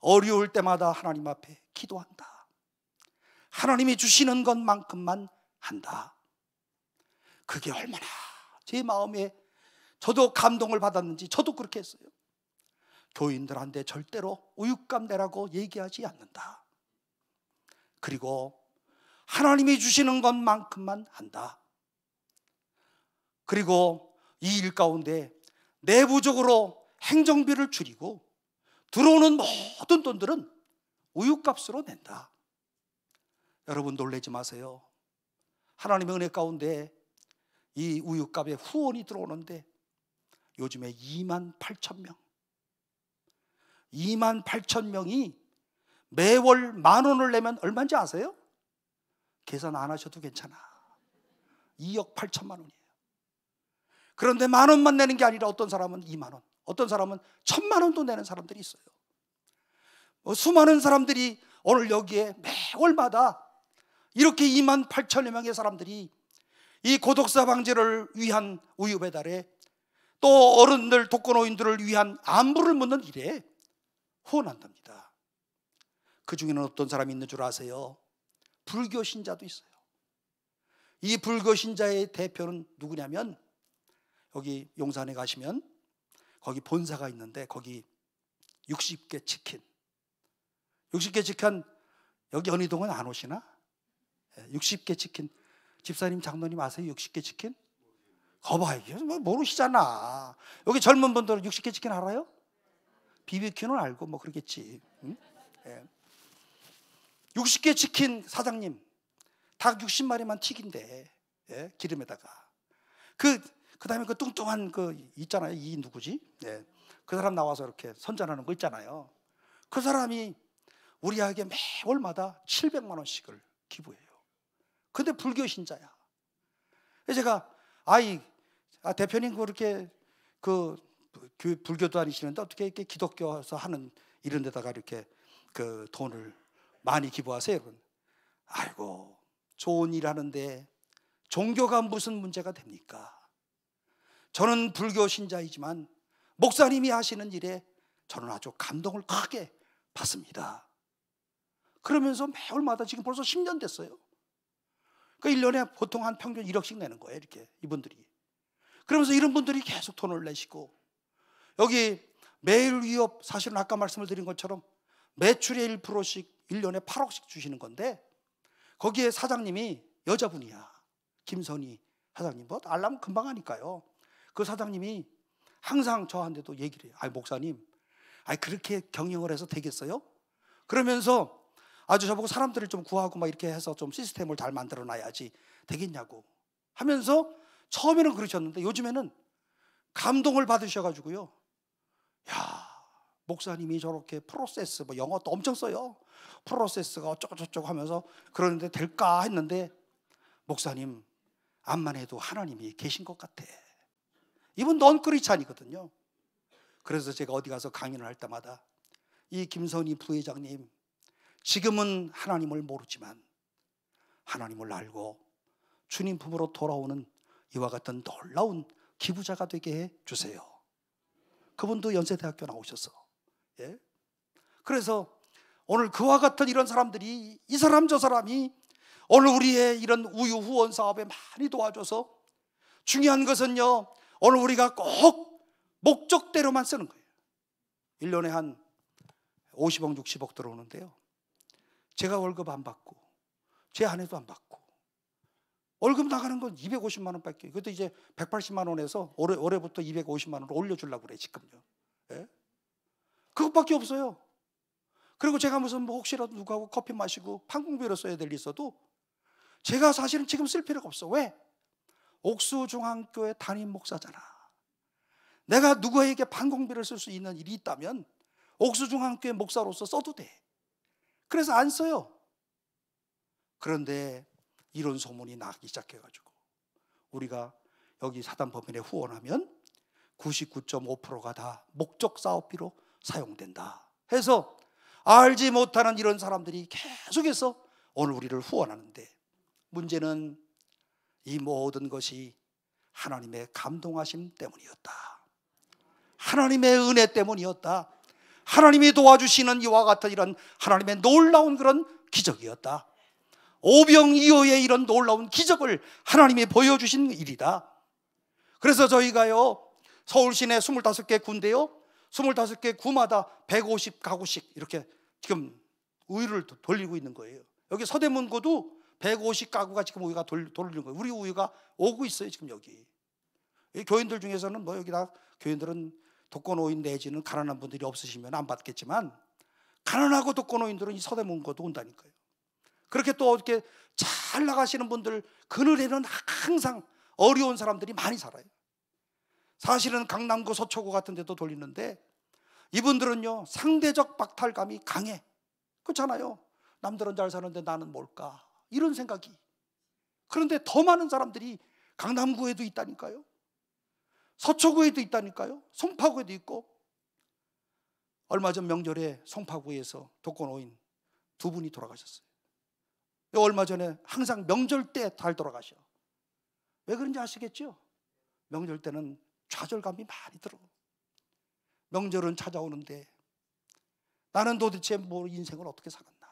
어려울 때마다 하나님 앞에 기도한다. 하나님이 주시는 것만큼만 한다. 그게 얼마나 제 마음에 저도 감동을 받았는지 저도 그렇게 했어요. 교인들한테 절대로 우윳감 내라고 얘기하지 않는다. 그리고 하나님이 주시는 것만큼만 한다. 그리고 이 일 가운데 내부적으로 행정비를 줄이고 들어오는 모든 돈들은 우유값으로 낸다. 여러분 놀라지 마세요. 하나님의 은혜 가운데 이 우유값에 후원이 들어오는데 요즘에 28,000명 28,000명이 매월 10,000원을 내면 얼마인지 아세요? 계산 안 하셔도 괜찮아. 2억 8천만 원이에요. 그런데 10,000원만 내는 게 아니라 어떤 사람은 20,000원, 어떤 사람은 1,000만 원도 내는 사람들이 있어요. 수많은 사람들이 오늘 여기에 매월마다 이렇게 28,000여 명의 사람들이 이 고독사 방지를 위한 우유 배달에 또 어른들, 독거노인들을 위한 안부를 묻는 일에 후원한답니다. 그 중에는 어떤 사람이 있는 줄 아세요? 불교 신자도 있어요. 이 불교 신자의 대표는 누구냐면 여기 용산에 가시면 거기 본사가 있는데 거기 60개 치킨 60개 치킨 여기 연희동은 안 오시나? 60개 치킨 집사님 장로님 아세요? 60개 치킨? 거봐요. 뭐 모르시잖아. 여기 젊은 분들은 60개 치킨 알아요? BBQ는 알고 뭐 그러겠지. 응? 60개 치킨 사장님 닭 60마리만 튀긴대. 예? 기름에다가 그 다음에 그 뚱뚱한 그 있잖아요. 이 누구지? 예. 그 사람 나와서 이렇게 선전하는 거 있잖아요. 그 사람이 우리에게 매월마다 700만 원씩을 기부해요. 근데 불교 신자야. 제가 대표님 그렇게 그 불교 다니시는데 어떻게 이렇게 기독교에서 하는 이런 데다가 이렇게 그 돈을 많이 기부하세요? 아이고 좋은 일 하는데 종교가 무슨 문제가 됩니까? 저는 불교 신자이지만 목사님이 하시는 일에 저는 아주 감동을 크게 받습니다. 그러면서 매월마다 지금 벌써 10년 됐어요. 그 1년에 보통 한 평균 1억씩 내는 거예요. 이렇게 이분들이. 그러면서 이런 분들이 계속 돈을 내시고 여기 매일 위협 사실은 아까 말씀을 드린 것처럼 매출의 1%씩 1년에 8억씩 주시는 건데 거기에 사장님이 여자분이야. 김선희 사장님. 뭐 알라면 금방 하니까요. 그 사장님이 항상 저한테도 얘기를 해요. 목사님 그렇게 경영을 해서 되겠어요? 그러면서 아주 저보고 사람들을 좀 구하고 막 이렇게 해서 좀 시스템을 잘 만들어 놔야지 되겠냐고 하면서 처음에는 그러셨는데 요즘에는 감동을 받으셔가지고요. 야, 목사님이 저렇게 프로세스 뭐 영어도 엄청 써요. 프로세스가 어쩌고저쩌고 하면서 그러는데 될까 했는데 목사님 암만 해도 하나님이 계신 것 같아. 이분 넌크리스찬이거든요. 그래서 제가 어디 가서 강연을 할 때마다 이 김선희 부회장님 지금은 하나님을 모르지만 하나님을 알고 주님 품으로 돌아오는 이와 같은 놀라운 기부자가 되게 해 주세요. 그분도 연세대학교 나오셔서 그래서 오늘 그와 같은 이런 사람들이 이 사람 저 사람이 오늘 우리의 이런 우유 후원 사업에 많이 도와줘서 중요한 것은요 오늘 우리가 꼭 목적대로만 쓰는 거예요. 1년에 한 50억 60억 들어오는데요 제가 월급 안 받고 제 아내도 안 받고 월급 나가는 건 250만 원밖에. 그것도 이제 180만 원에서 올해부터 250만 원으로 올려주려고 그래 지금요. 그것밖에 없어요. 그리고 제가 무슨 뭐 혹시라도 누구하고 커피 마시고 판공비로 써야 될 일 있어도 제가 사실은 지금 쓸 필요가 없어. 왜? 옥수중앙교회 담임 목사잖아. 내가 누구에게 판공비를 쓸 수 있는 일이 있다면 옥수중앙교회 목사로서 써도 돼. 그래서 안 써요. 그런데 이런 소문이 나기 시작해가지고 우리가 여기 사단법인에 후원하면 99.5%가 다 목적 사업비로 사용된다 해서 알지 못하는 이런 사람들이 계속해서 오늘 우리를 후원하는데 문제는 이 모든 것이 하나님의 감동하심 때문이었다. 하나님의 은혜 때문이었다. 하나님이 도와주시는 이와 같은 이런 하나님의 놀라운 그런 기적이었다. 오병이어의 이런 놀라운 기적을 하나님이 보여주신 일이다. 그래서 저희가요 서울 시내 25개 구인데요 25개 구마다 150가구씩 이렇게 지금 우유를 돌리고 있는 거예요. 여기 서대문구도 150가구가 지금 우유가 돌리는 거예요. 우리 우유가 오고 있어요 지금 여기. 이 교인들 중에서는 뭐 여기 다 교인들은 독거노인 내지는 가난한 분들이 없으시면 안 받겠지만 가난하고 독거노인들은 이 서대문고도 온다니까요. 그렇게 또 이렇게 잘 나가시는 분들 그늘에는 항상 어려운 사람들이 많이 살아요. 사실은 강남구 서초구 같은 데도 돌리는데 이분들은요 상대적 박탈감이 강해. 그렇잖아요. 남들은 잘 사는데 나는 뭘까, 이런 생각이. 그런데 더 많은 사람들이 강남구에도 있다니까요. 서초구에도 있다니까요. 송파구에도 있고. 얼마 전 명절에 송파구에서 독거노인 2분이 돌아가셨어요. 얼마 전에 항상 명절 때 잘 돌아가셔. 왜 그런지 아시겠죠? 명절 때는 좌절감이 많이 들어. 명절은 찾아오는데 나는 도대체 뭐 인생을 어떻게 살았나,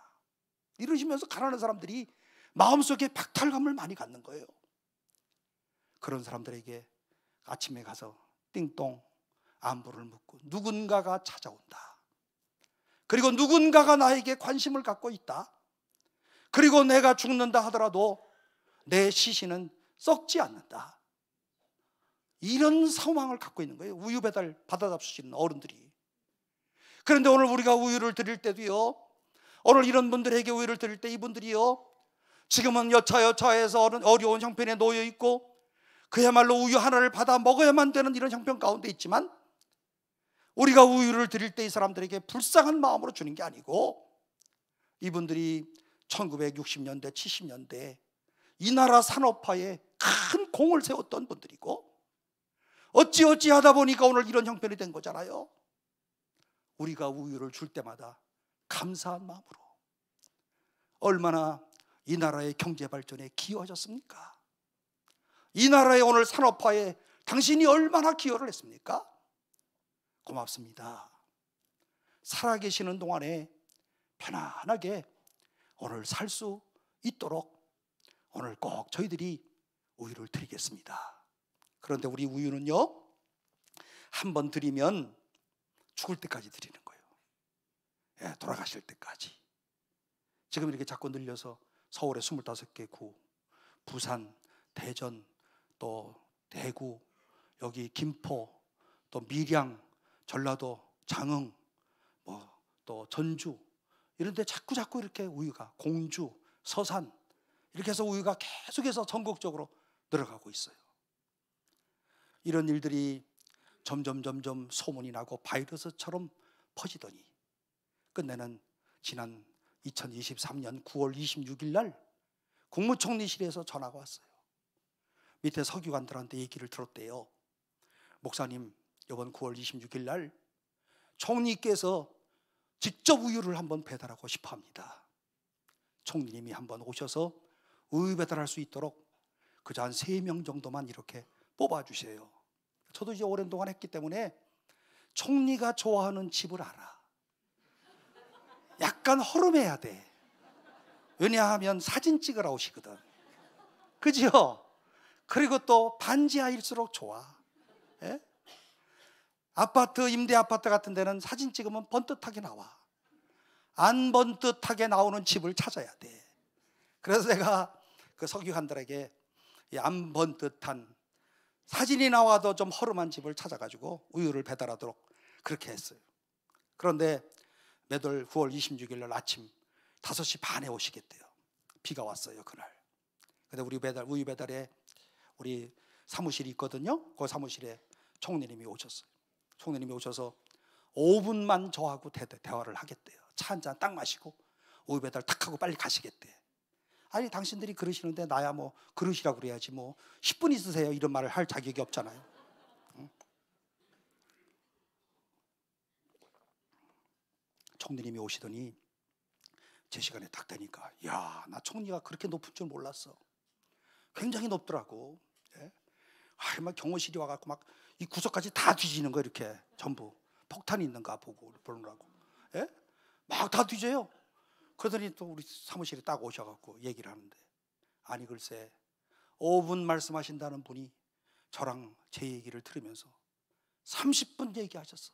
이러시면서 가난한 사람들이 마음속에 박탈감을 많이 갖는 거예요. 그런 사람들에게 아침에 가서 띵동 안부를 묻고 누군가가 찾아온다. 그리고 누군가가 나에게 관심을 갖고 있다. 그리고 내가 죽는다 하더라도 내 시신은 썩지 않는다. 이런 소망을 갖고 있는 거예요. 우유 배달 받아 잡수시는 어른들이. 그런데 오늘 우리가 우유를 드릴 때도요, 오늘 이런 분들에게 우유를 드릴 때 이분들이요 지금은 여차여차해서 어려운 형편에 놓여 있고 그야말로 우유 하나를 받아 먹어야만 되는 이런 형편 가운데 있지만, 우리가 우유를 드릴 때 이 사람들에게 불쌍한 마음으로 주는 게 아니고, 이분들이 1960년대 70년대 이 나라 산업화에 큰 공을 세웠던 분들이고 어찌어찌 하다 보니까 오늘 이런 형편이 된 거잖아요. 우리가 우유를 줄 때마다 감사한 마음으로, 얼마나 이 나라의 경제 발전에 기여하셨습니까? 이 나라의 오늘 산업화에 당신이 얼마나 기여를 했습니까? 고맙습니다. 살아계시는 동안에 편안하게 오늘 살 수 있도록 오늘 꼭 저희들이 우유를 드리겠습니다. 그런데 우리 우유는요 한 번 드리면 죽을 때까지 드리는 거예요. 예, 돌아가실 때까지. 지금 이렇게 자꾸 늘려서 서울에 25개 구, 부산, 대전, 또 대구, 여기 김포, 또 밀양, 전라도, 장흥, 또 전주, 이런 데 자꾸 이렇게 우유가, 공주, 서산, 이렇게 해서 우유가 계속해서 전국적으로 늘어가고 있어요. 이런 일들이 점점 소문이 나고 바이러스처럼 퍼지더니 끝내는 지난 2023년 9월 26일 날 국무총리실에서 전화가 왔어요. 밑에 서기관들한테 얘기를 들었대요. 목사님, 이번 9월 26일 날 총리께서 직접 우유를 한번 배달하고 싶어 합니다. 총리님이 한번 오셔서 우유 배달할 수 있도록 그저 한 3명 정도만 이렇게 뽑아주세요. 저도 이제 오랜 동안 했기 때문에 총리가 좋아하는 집을 알아. 약간 허름해야 돼. 왜냐하면 사진 찍으러 오시거든. 그죠? 그리고 또 반지하일수록 좋아. 예? 아파트, 임대 아파트 같은 데는 사진 찍으면 번듯하게 나와. 안 번듯하게 나오는 집을 찾아야 돼. 그래서 제가 그 서기관들에게 안 번듯한, 사진이 나와도 좀 허름한 집을 찾아가지고 우유를 배달하도록 그렇게 했어요. 그런데 매달 9월 26일 날 아침 5시 반에 오시겠대요. 비가 왔어요 그날. 근데 우리 우유 배달에 우리 사무실이 있거든요. 그 사무실에 총리님이 오셨어요. 총리님이 오셔서 5분만 저하고 대화를 하겠대요. 차 한 잔 딱 마시고 우유 배달 탁 하고 빨리 가시겠대. 아니 당신들이 그러시는데 나야 뭐 그러시라고 그래야지 뭐 10분 있으세요 이런 말을 할 자격이 없잖아요. 응? 총리님이 오시더니 제 시간에 딱 되니까, 야, 나 총리가 그렇게 높은 줄 몰랐어. 굉장히 높더라고. 예? 막 경호실이 와갖고 막 이 구석까지 다 뒤지는 거, 이렇게 전부 폭탄이 있는가 보느라고. 예? 막 다 뒤져요. 그러더니 또 우리 사무실에 딱 오셔갖고 얘기를 하는데, 아니 글쎄 5분 말씀하신다는 분이 저랑 제 얘기를 들으면서 30분 얘기하셨어.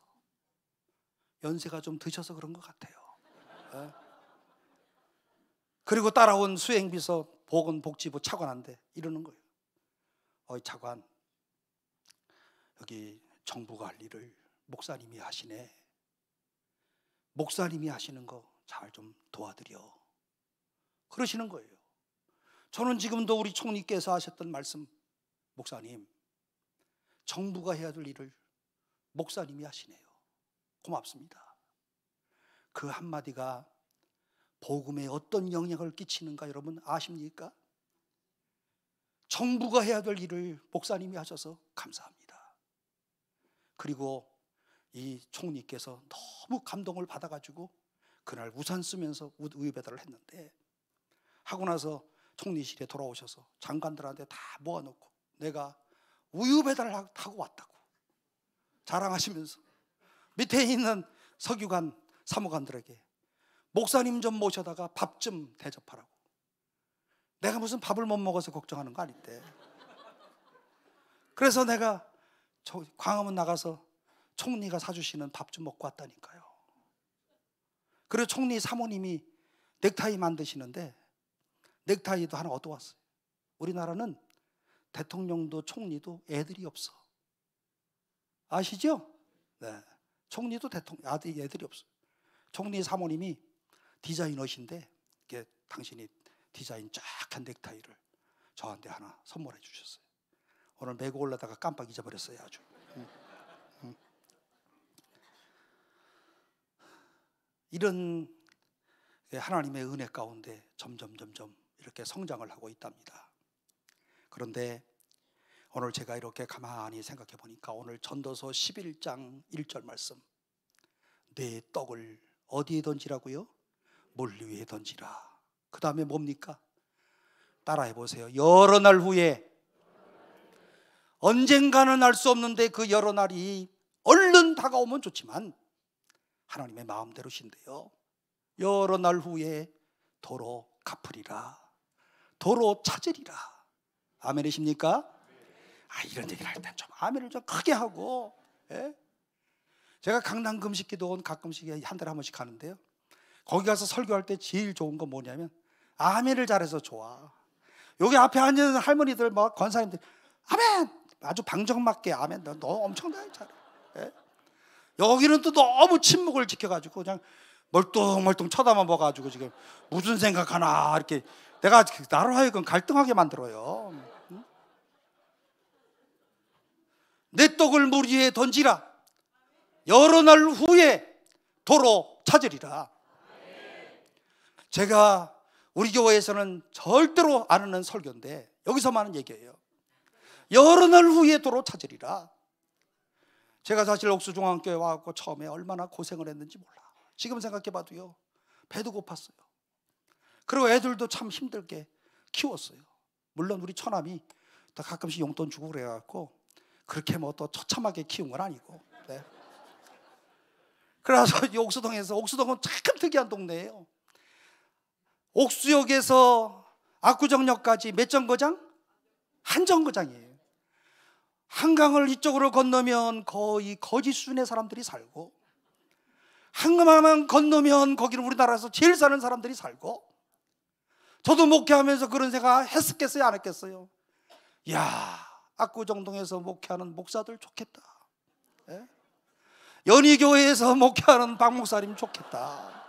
연세가 좀 드셔서 그런 것 같아요. 예? 그리고 따라온 수행비서 보건복지부 차관한테 이러는 거예요. 어이 차관, 여기 정부가 할 일을 목사님이 하시네. 목사님이 하시는 거 잘 좀 도와드려. 그러시는 거예요. 저는 지금도 우리 총리께서 하셨던 말씀, 목사님, 정부가 해야 될 일을 목사님이 하시네요. 고맙습니다. 그 한마디가 복음에 어떤 영향을 끼치는가 여러분 아십니까? 정부가 해야 될 일을 목사님이 하셔서 감사합니다. 그리고 이 총리께서 너무 감동을 받아가지고 그날 우산 쓰면서 우유 배달을 했는데, 하고 나서 총리실에 돌아오셔서 장관들한테 다 모아놓고 내가 우유 배달을 하고 왔다고 자랑하시면서 밑에 있는 서기관 사무관들에게 목사님 좀 모셔다가 밥 좀 대접하라고. 내가 무슨 밥을 못 먹어서 걱정하는 거 아닌데. 그래서 내가 광화문 나가서 총리가 사주시는 밥 좀 먹고 왔다니까요. 그리고 총리 사모님이 넥타이 만드시는데 넥타이도 하나 얻어왔어요. 우리나라는 대통령도 총리도 애들이 없어. 아시죠? 네. 총리도 애들이 없어. 총리 사모님이 디자이너신데 이게 당신이 디자인 쫙 한 넥타이를 저한테 하나 선물해 주셨어요. 오늘 메고 올라다가 깜빡 잊어버렸어요. 아주. 이런 하나님의 은혜 가운데 점점 이렇게 성장을 하고 있답니다. 그런데 오늘 제가 이렇게 가만히 생각해 보니까 오늘 전도서 11장 1절 말씀, 내 떡을 어디에 던지라고요? 물 위에 던지라. 그 다음에 뭡니까? 따라해 보세요. 여러 날 후에, 언젠가는 알 수 없는데 그 여러 날이 얼른 다가오면 좋지만 하나님의 마음대로신데요, 여러 날 후에 도로 갚으리라, 도로 찾으리라. 아멘이십니까? 이런 얘기를 할 땐 좀 아멘을 좀 크게 하고. 예? 제가 강남 금식기도원 가끔씩 한 달에 한 번씩 가는데요, 거기 가서 설교할 때 제일 좋은 건 뭐냐면 아멘을 잘해서 좋아. 여기 앞에 앉은 할머니들, 권사님들 아멘 아주 방정맞게 아멘 너 엄청나게 잘해. 예? 여기는 또 너무 침묵을 지켜가지고 그냥 멀뚱멀뚱 쳐다만 봐가지고 지금 무슨 생각하나 이렇게 내가 나로 하여금 갈등하게 만들어요. 내 떡을 물 위에 던지라, 여러 날 후에 도로 찾으리라. 제가 우리 교회에서는 절대로 안 하는 설교인데 여기서만 하는 얘기예요. 여러 날 후에 도로 찾으리라. 제가 사실 옥수중앙교회 와서 처음에 얼마나 고생을 했는지 몰라. 지금 생각해봐도요, 배도 고팠어요. 그리고 애들도 참 힘들게 키웠어요. 물론 우리 처남이 다 가끔씩 용돈 주고 그래갖고 그렇게 또 처참하게 키운 건 아니고. 네. 그래서 옥수동은 참 특이한 동네예요. 옥수역에서 압구정역까지 몇 정거장? 한 정거장이에요. 한강을 이쪽으로 건너면 거의 거지 수준의 사람들이 살고, 한강만 건너면 거기는 우리나라에서 제일 사는 사람들이 살고. 저도 목회하면서 그런 생각 했었겠어요, 안 했겠어요? 이야, 압구정동에서 목회하는 목사들 좋겠다. 예? 연희교회에서 목회하는 박 목사님 좋겠다.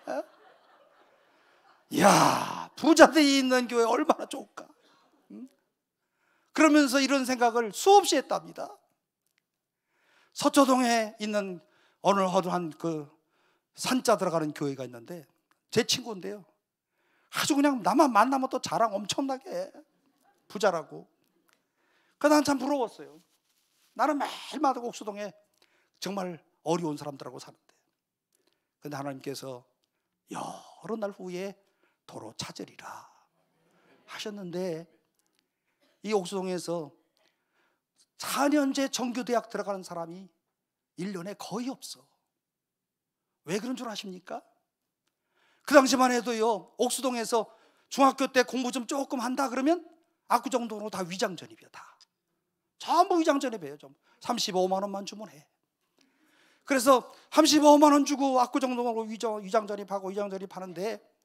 예? 이야, 부자들이 있는 교회 얼마나 좋을까. 그러면서 이런 생각을 수없이 했답니다. 서초동에 있는 어느 한 그 산자 들어가는 교회가 있는데 제 친구인데요, 아주 그냥 나만 만나면 또 자랑 엄청나게 해. 부자라고. 그래서 난 참 부러웠어요. 나는 매일마다 옥수동에 정말 어려운 사람들하고 사는데, 근데 하나님께서 여러 날 후에 도로 찾으리라 하셨는데, 이 옥수동에서 4년제 정규대학 들어가는 사람이 1년에 거의 없어. 왜 그런 줄 아십니까? 그 당시만 해도요, 옥수동에서 중학교 때 공부 좀 조금 한다 그러면 압구정동으로 다 위장 전입이야. 다 전부 위장 전입이에요. 좀 35만 원만 주면 해. 그래서 35만 원 주고 압구정동으로 위장 전입하는데,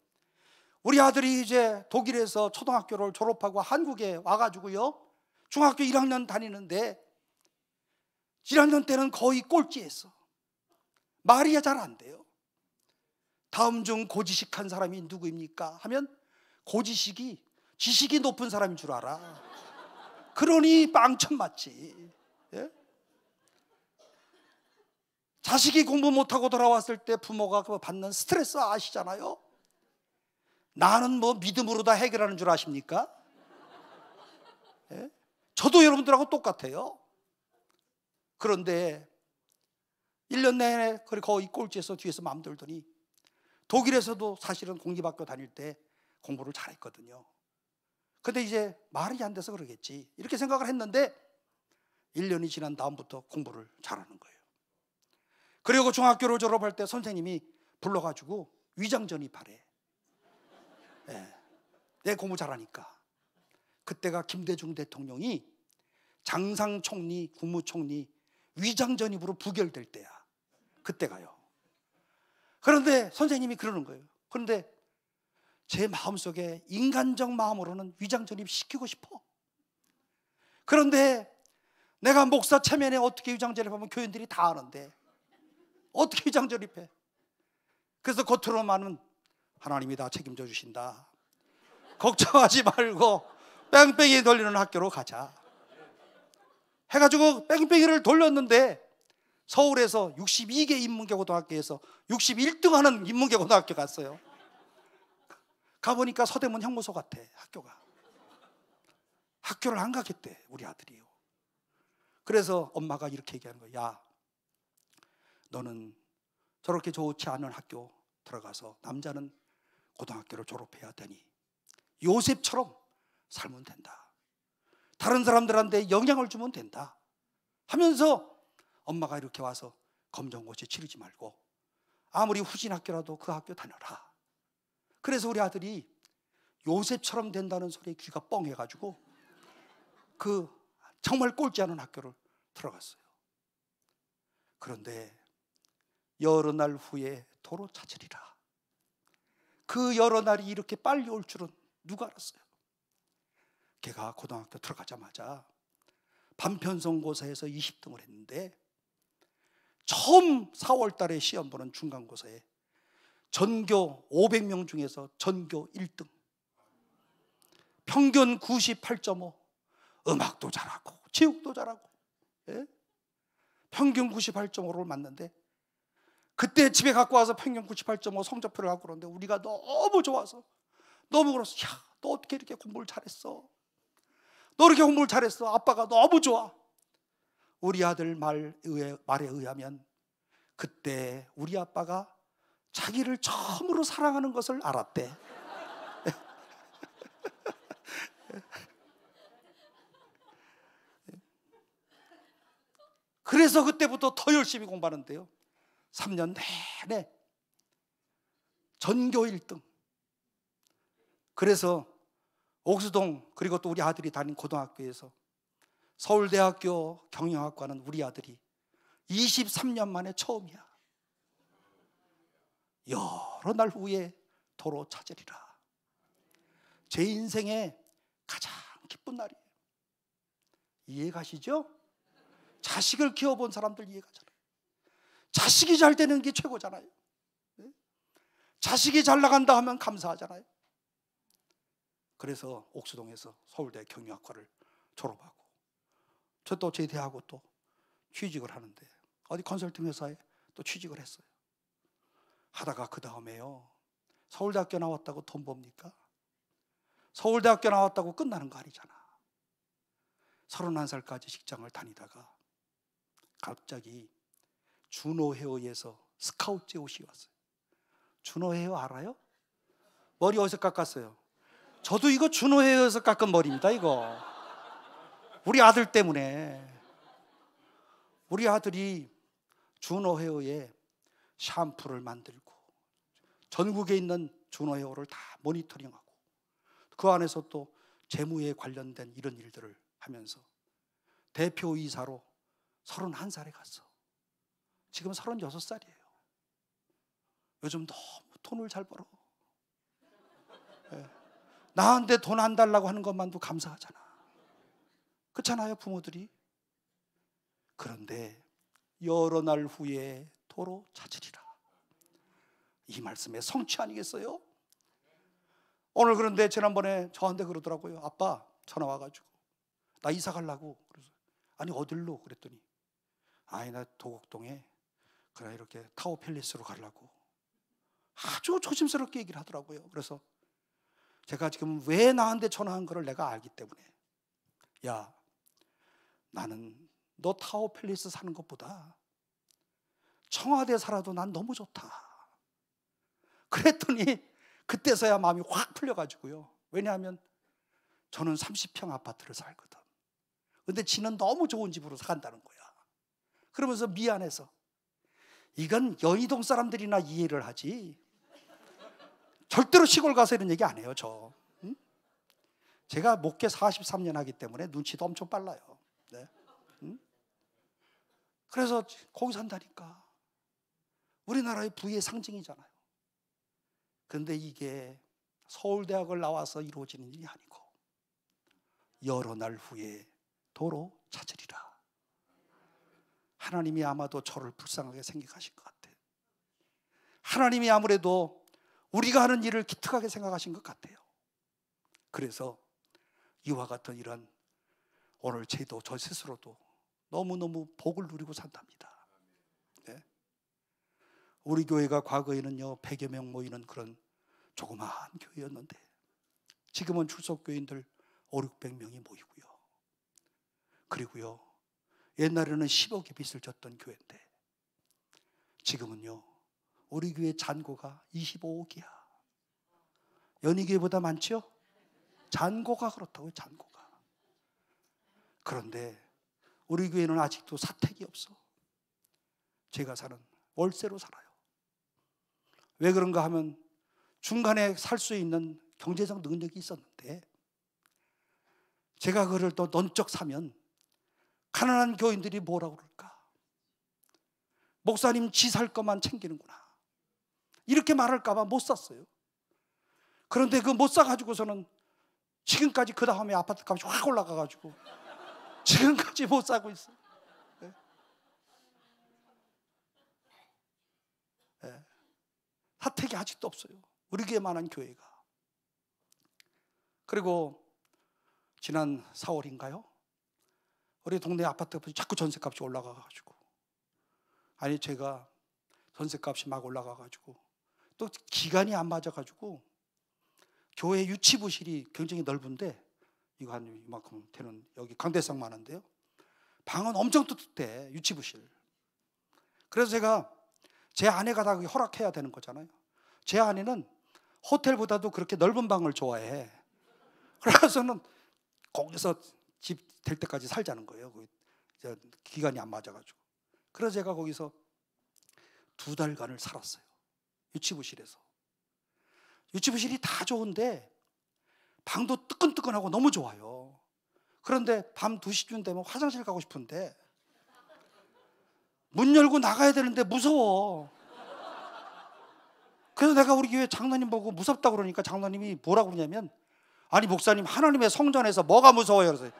우리 아들이 이제 독일에서 초등학교를 졸업하고 한국에 와가지고요, 중학교 1학년 다니는데 1학년 때는 거의 꼴찌했어. 말이 잘 안 돼요. 다음 중 고지식한 사람이 누구입니까? 하면 지식이 높은 사람인 줄 알아. 그러니 빵천 맞지. 예? 자식이 공부 못하고 돌아왔을 때 부모가 받는 스트레스 아시잖아요. 나는 뭐 믿음으로 다 해결하는 줄 아십니까? 예? 저도 여러분들하고 똑같아요. 그런데 1년 내내 거의 꼴찌에서 뒤에서 맘 들더니 독일에서도 사실은 공립학교 다닐 때 공부를 잘했거든요. 근데 이제 말이 안 돼서 그러겠지 이렇게 생각을 했는데 1년이 지난 다음부터 공부를 잘하는 거예요. 그리고 중학교를 졸업할 때 선생님이 불러가지고 위장 전입하래. 예. 내 공부 잘하니까. 그때가 김대중 대통령이 장상총리, 국무총리 위장 전입으로 부결될 때야. 그때가요. 그런데 선생님이 그러는 거예요. 그런데 제 마음속에 인간적 마음으로는 위장 전입 시키고 싶어. 그런데 내가 목사 체면에 어떻게 위장 전입하면 교인들이 다 아는데 어떻게 위장 전입해? 그래서 겉으로만은 하나님이 다 책임져 주신다. 걱정하지 말고 뺑뺑이 돌리는 학교로 가자. 해가지고 뺑뺑이를 돌렸는데 서울에서 62개 인문계고등학교에서 61등 하는 인문계고등학교 갔어요. 가보니까 서대문 형무소 같아. 학교가. 학교를 안 가겠대 우리 아들이요. 그래서 엄마가 이렇게 얘기하는 거야. 야, 너는 저렇게 좋지 않은 학교 들어가서 남자는 고등학교를 졸업해야 되니 요셉처럼 살면 된다. 다른 사람들한테 영향을 주면 된다 하면서 엄마가 이렇게 와서 검정고시 치르지 말고 아무리 후진 학교라도 그 학교 다녀라. 그래서 우리 아들이 요셉처럼 된다는 소리에 귀가 뻥해가지고 그 정말 꼴찌 않은 학교를 들어갔어요. 그런데 여러 날 후에 도로 찾으리라. 그 여러 날이 이렇게 빨리 올 줄은 누가 알았어요? 걔가 고등학교 들어가자마자 반편성고사에서 20등을 했는데 처음 4월 달에 시험 보는 중간고사에 전교 500명 중에서 전교 1등, 평균 98.5, 음악도 잘하고 체육도 잘하고, 예? 평균 98.5를 맞는데 그때 집에 갖고 와서 평균 98.5 성적표를 갖고 오는데 우리가 너무 좋아서 너무 그래서 야, 너 어떻게 이렇게 공부를 잘했어? 너 이렇게 공부를 잘했어? 아빠가 너무 좋아. 우리 아들 말에 의하면 그때 우리 아빠가 자기를 처음으로 사랑하는 것을 알았대. 그래서 그때부터 더 열심히 공부하는데요. 3년 내내 전교 1등. 그래서 옥수동 그리고 또 우리 아들이 다닌 고등학교에서 서울대학교 경영학과는 우리 아들이 23년 만에 처음이야. 여러 날 후에 도로 찾으리라. 제 인생의 가장 기쁜 날이에요. 이해 가시죠? 자식을 키워본 사람들 이해 가잖아요. 자식이 잘 되는 게 최고잖아요. 자식이 잘 나간다 하면 감사하잖아요. 그래서 옥수동에서 서울대 경영학과를 졸업하고 저 또 제대하고 또 취직을 하는데 어디 컨설팅 회사에 또 취직을 했어요. 하다가 그 다음에요, 서울대학교 나왔다고 돈 법니까? 서울대학교 나왔다고 끝나는 거 아니잖아. 31살까지 직장을 다니다가 갑자기 준호헤어에서 스카우트 옷이 왔어요. 준호헤어 알아요? 머리 어디서 깎았어요? 저도 이거 준호헤어에서 깎은 머리입니다. 이거 우리 아들 때문에. 우리 아들이 준호헤어에 샴푸를 만들고 전국에 있는 준호헤어를 다 모니터링하고 그 안에서 또 재무에 관련된 이런 일들을 하면서 대표이사로 31살에 갔어. 지금 36살이에요. 요즘 너무 돈을 잘 벌어. 네. 나한테 돈 안 달라고 하는 것만도 감사하잖아. 그렇잖아요, 부모들이. 그런데 여러 날 후에 도로 찾으리라. 이 말씀의 성취 아니겠어요? 오늘 그런데 지난번에 저한테 그러더라고요. 아빠 전화 와가지고 나 이사 가려고. 그래서 아니 어딜로? 그랬더니 아니 나 도곡동에 그래 이렇게 타워 팰리스로 가려고. 아주 조심스럽게 얘기를 하더라고요. 그래서 제가 지금 왜 나한테 전화한 거를 내가 알기 때문에, 야 나는 너 타워 팰리스 사는 것보다 청와대 살아도 난 너무 좋다. 그랬더니 그때서야 마음이 확 풀려가지고요. 왜냐하면 저는 30평 아파트를 살거든. 근데 지는 너무 좋은 집으로 산다는 거야. 그러면서 미안해서, 이건 연희동 사람들이나 이해를 하지 절대로 시골 가서 이런 얘기 안 해요. 응? 제가 목회 43년 하기 때문에 눈치도 엄청 빨라요. 네. 응? 그래서 거기 산다니까. 우리나라의 부의 상징이잖아요. 그런데 이게 서울대학을 나와서 이루어지는 일이 아니고 여러 날 후에 도로 찾으리라. 하나님이 아마도 저를 불쌍하게 생각하신 것 같아요. 하나님이 아무래도 우리가 하는 일을 기특하게 생각하신 것 같아요. 그래서 이와 같은 이런 오늘 저희도 저 스스로도 너무너무 복을 누리고 산답니다. 네. 우리 교회가 과거에는요 100여 명 모이는 그런 조그마한 교회였는데 지금은 출석교인들 500~600명이 모이고요. 그리고요 옛날에는 10억의 빚을 졌던 교회인데 지금은요 우리 교회 잔고가 25억이야. 연희교회보다 많죠? 잔고가 그렇다고요. 잔고가. 그런데 우리 교회는 아직도 사택이 없어. 제가 사는 월세로 살아요. 왜 그런가 하면 중간에 살 수 있는 경제적 능력이 있었는데 제가 그걸 또 넌쩍 사면 가난한 교인들이 뭐라고 그럴까? 목사님 지 살 것만 챙기는구나. 이렇게 말할까 봐 못 샀어요. 그런데 그 못 사가지고서는 지금까지 그 다음에 아파트 값이 확 올라가가지고 지금까지 못 사고 있어요. 네. 네. 사택이 아직도 없어요. 우리 교회만한 교회가. 그리고 지난 4월인가요? 우리 동네 아파트 값이 자꾸 전세값이 올라가가지고 아니 제가 전세값이 막 올라가가지고 또 기간이 안 맞아가지고 교회 유치부실이 굉장히 넓은데 이거 한 이만큼 되는 여기 강대상 많은데요. 방은 엄청 뚜렷해 유치부실. 그래서 제가 제 아내가 다 허락해야 되는 거잖아요. 제 아내는 호텔보다도 그렇게 넓은 방을 좋아해. 그래서는 거기서 집 될 때까지 살자는 거예요. 기간이 안 맞아가지고. 그래서 제가 거기서 2달간을 살았어요. 유치부실에서. 유치부실이 다 좋은데 방도 뜨끈뜨끈하고 너무 좋아요. 그런데 밤 2시쯤 되면 화장실 가고 싶은데 문 열고 나가야 되는데 무서워. 그래서 내가 우리 교회 장로님 보고 무섭다고 그러니까 장로님이 뭐라고 그러냐면 아니 목사님 하나님의 성전에서 뭐가 무서워요? 그래서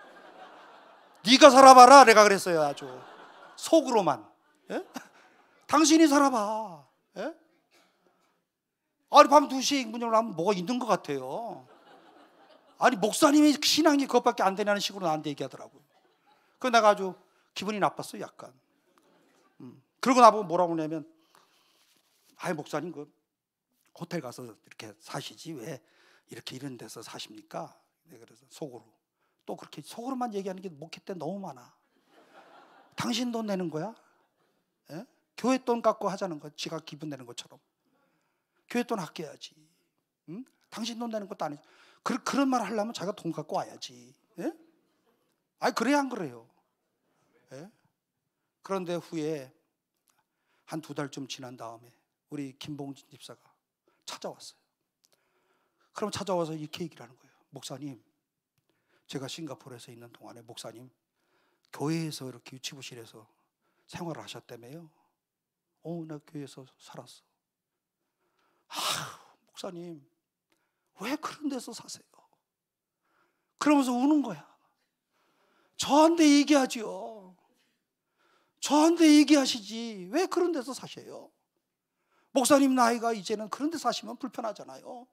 네가 살아봐라 내가 그랬어요. 아주 속으로만. 예? 당신이 살아봐. 예? 아니 밤 2시에 문 열고 뭐가 있는 것 같아요. 아니 목사님이 신앙이 그것밖에 안 되냐는 식으로 나한테 얘기하더라고요. 그래서 내가 아주 기분이 나빴어요. 약간. 그러고 나보고 뭐라고 하냐면 아이 목사님 그 호텔 가서 이렇게 사시지 왜 이렇게 이런 데서 사십니까? 그래서 속으로 또 그렇게 속으로만 얘기하는 게 목회 때 너무 많아. 당신 돈 내는 거야? 예? 교회 돈 갖고 하자는 거 지가 기분 내는 것처럼 교회 돈 아껴야지. 응? 당신 돈 내는 것도 아니지. 그런 말 하려면 자기가 돈 갖고 와야지. 예? 아니 그래야 안 그래요. 예? 그런데 후에 한 2달쯤 지난 다음에 우리 김봉진 집사가 찾아왔어요. 그럼 찾아와서 이렇게 얘기를 하는 거예요. 목사님, 제가 싱가포르에서 있는 동안에 목사님 교회에서 이렇게 유치부실에서 생활을 하셨다며요. 나 교회에서 살았어. 목사님 왜 그런 데서 사세요? 그러면서 우는 거야. 저한테 얘기하지요. 저한테 얘기하시지 왜 그런 데서 사셔요? 목사님 나이가 이제는 그런 데 사시면 불편하잖아요.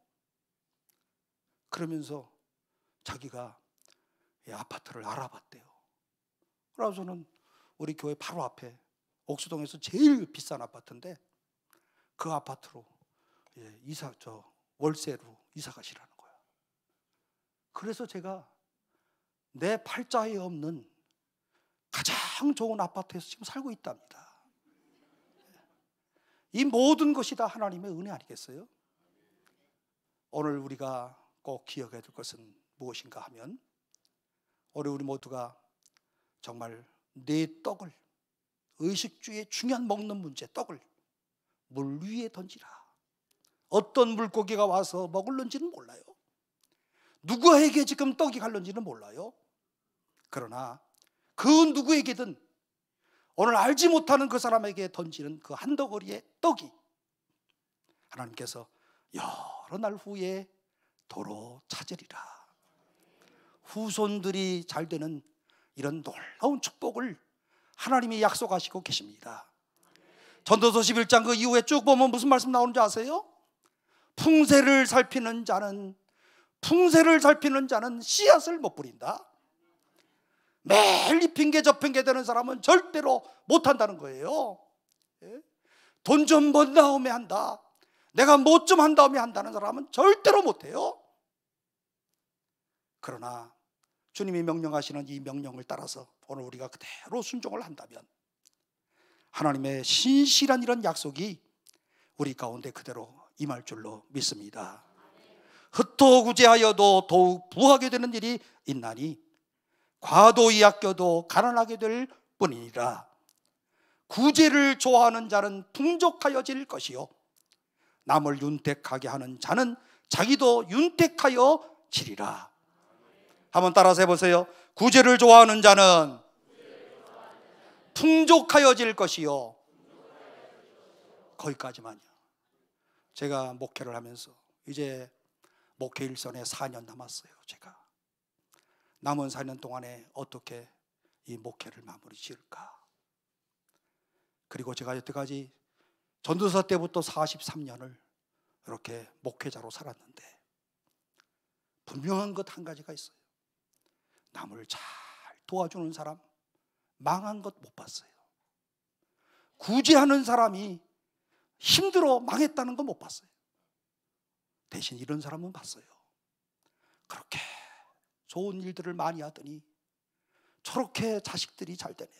그러면서 자기가 이 아파트를 알아봤대요. 그래서 저는 우리 교회 바로 앞에 옥수동에서 제일 비싼 아파트인데 그 아파트로 월세로 이사 가시라는 거야. 그래서 제가 내 팔자에 없는 가장 좋은 아파트에서 지금 살고 있답니다. 이 모든 것이 다 하나님의 은혜 아니겠어요? 오늘 우리가 꼭 기억해야 될 것은 무엇인가 하면, 오늘 우리 모두가 정말 내 떡을, 의식주의 중요한 먹는 문제, 떡을 물 위에 던지라. 어떤 물고기가 와서 먹을는지는 몰라요. 누구에게 지금 떡이 갈는지는 몰라요. 그러나 그 누구에게든 오늘 알지 못하는 그 사람에게 던지는 그 한 덩어리의 떡이 하나님께서 여러 날 후에 도로 찾으리라. 후손들이 잘 되는 이런 놀라운 축복을 하나님이 약속하시고 계십니다. 전도서 11장 그 이후에 쭉 보면 무슨 말씀 나오는지 아세요? 풍세를 살피는 자는 씨앗을 못 뿌린다. 매일 이 핑계 저 핑계 되는 사람은 절대로 못한다는 거예요. 돈 좀 번 다음에 한다, 내가 뭐 좀 한 다음에 한다는 사람은 절대로 못해요. 그러나 주님이 명령하시는 이 명령을 따라서 오늘 우리가 그대로 순종을 한다면 하나님의 신실한 이런 약속이 우리 가운데 그대로 임할 줄로 믿습니다. 흩어구제하여도 더욱 부하게 되는 일이 있나니 과도히 아껴도 가난하게 될 뿐이니라. 구제를 좋아하는 자는 풍족하여질 것이요 남을 윤택하게 하는 자는 자기도 윤택하여 지리라. 한번 따라서 해보세요. 구제를 좋아하는 자는 풍족하여질 것이요. 거기까지만요. 제가 목회를 하면서 이제 목회 일선에 4년 남았어요. 제가 남은 4년 동안에 어떻게 이 목회를 마무리 지을까. 그리고 제가 여태까지 전도사 때부터 43년을 이렇게 목회자로 살았는데 분명한 것 한 가지가 있어요. 남을 잘 도와주는 사람 망한 것 못 봤어요. 구제하는 사람이 힘들어 망했다는 거 못 봤어요. 대신 이런 사람은 봤어요. 그렇게 좋은 일들을 많이 하더니 저렇게 자식들이 잘 되네,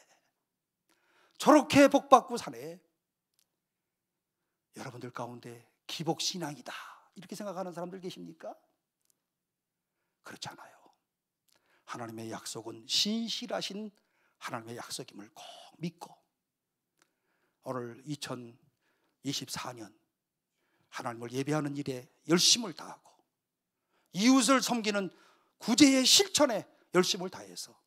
저렇게 복받고 사네. 여러분들 가운데 기복신앙이다 이렇게 생각하는 사람들 계십니까? 그렇지 않아요. 하나님의 약속은 신실하신 하나님의 약속임을 꼭 믿고 오늘 2024년 하나님을 예배하는 일에 열심을 다하고 이웃을 섬기는 구제의 실천에 열심을 다해서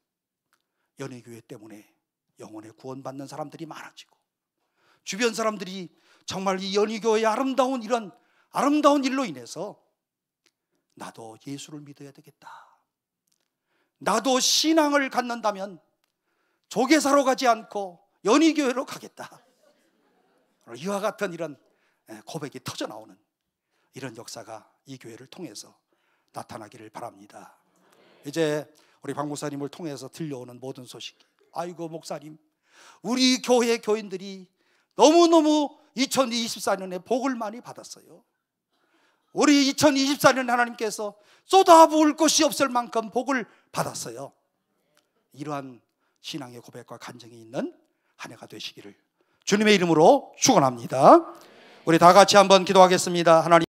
연희교회 때문에 영혼의 구원받는 사람들이 많아지고 주변 사람들이 정말 이 연희교회의 이런 아름다운 일로 인해서 나도 예수를 믿어야 되겠다, 나도 신앙을 갖는다면 조계사로 가지 않고 연희교회로 가겠다, 이와 같은 이런 고백이 터져나오는 이런 역사가 이 교회를 통해서 나타나기를 바랍니다. 이제 우리 박 목사님을 통해서 들려오는 모든 소식, 아이고 목사님 우리 교회 교인들이 너무너무 2024년에 복을 많이 받았어요. 우리 2024년에 하나님께서 쏟아부을 것이 없을 만큼 복을 받았어요. 이러한 신앙의 고백과 간증이 있는 한 해가 되시기를 주님의 이름으로 축원합니다. 우리 다 같이 한번 기도하겠습니다. 하나님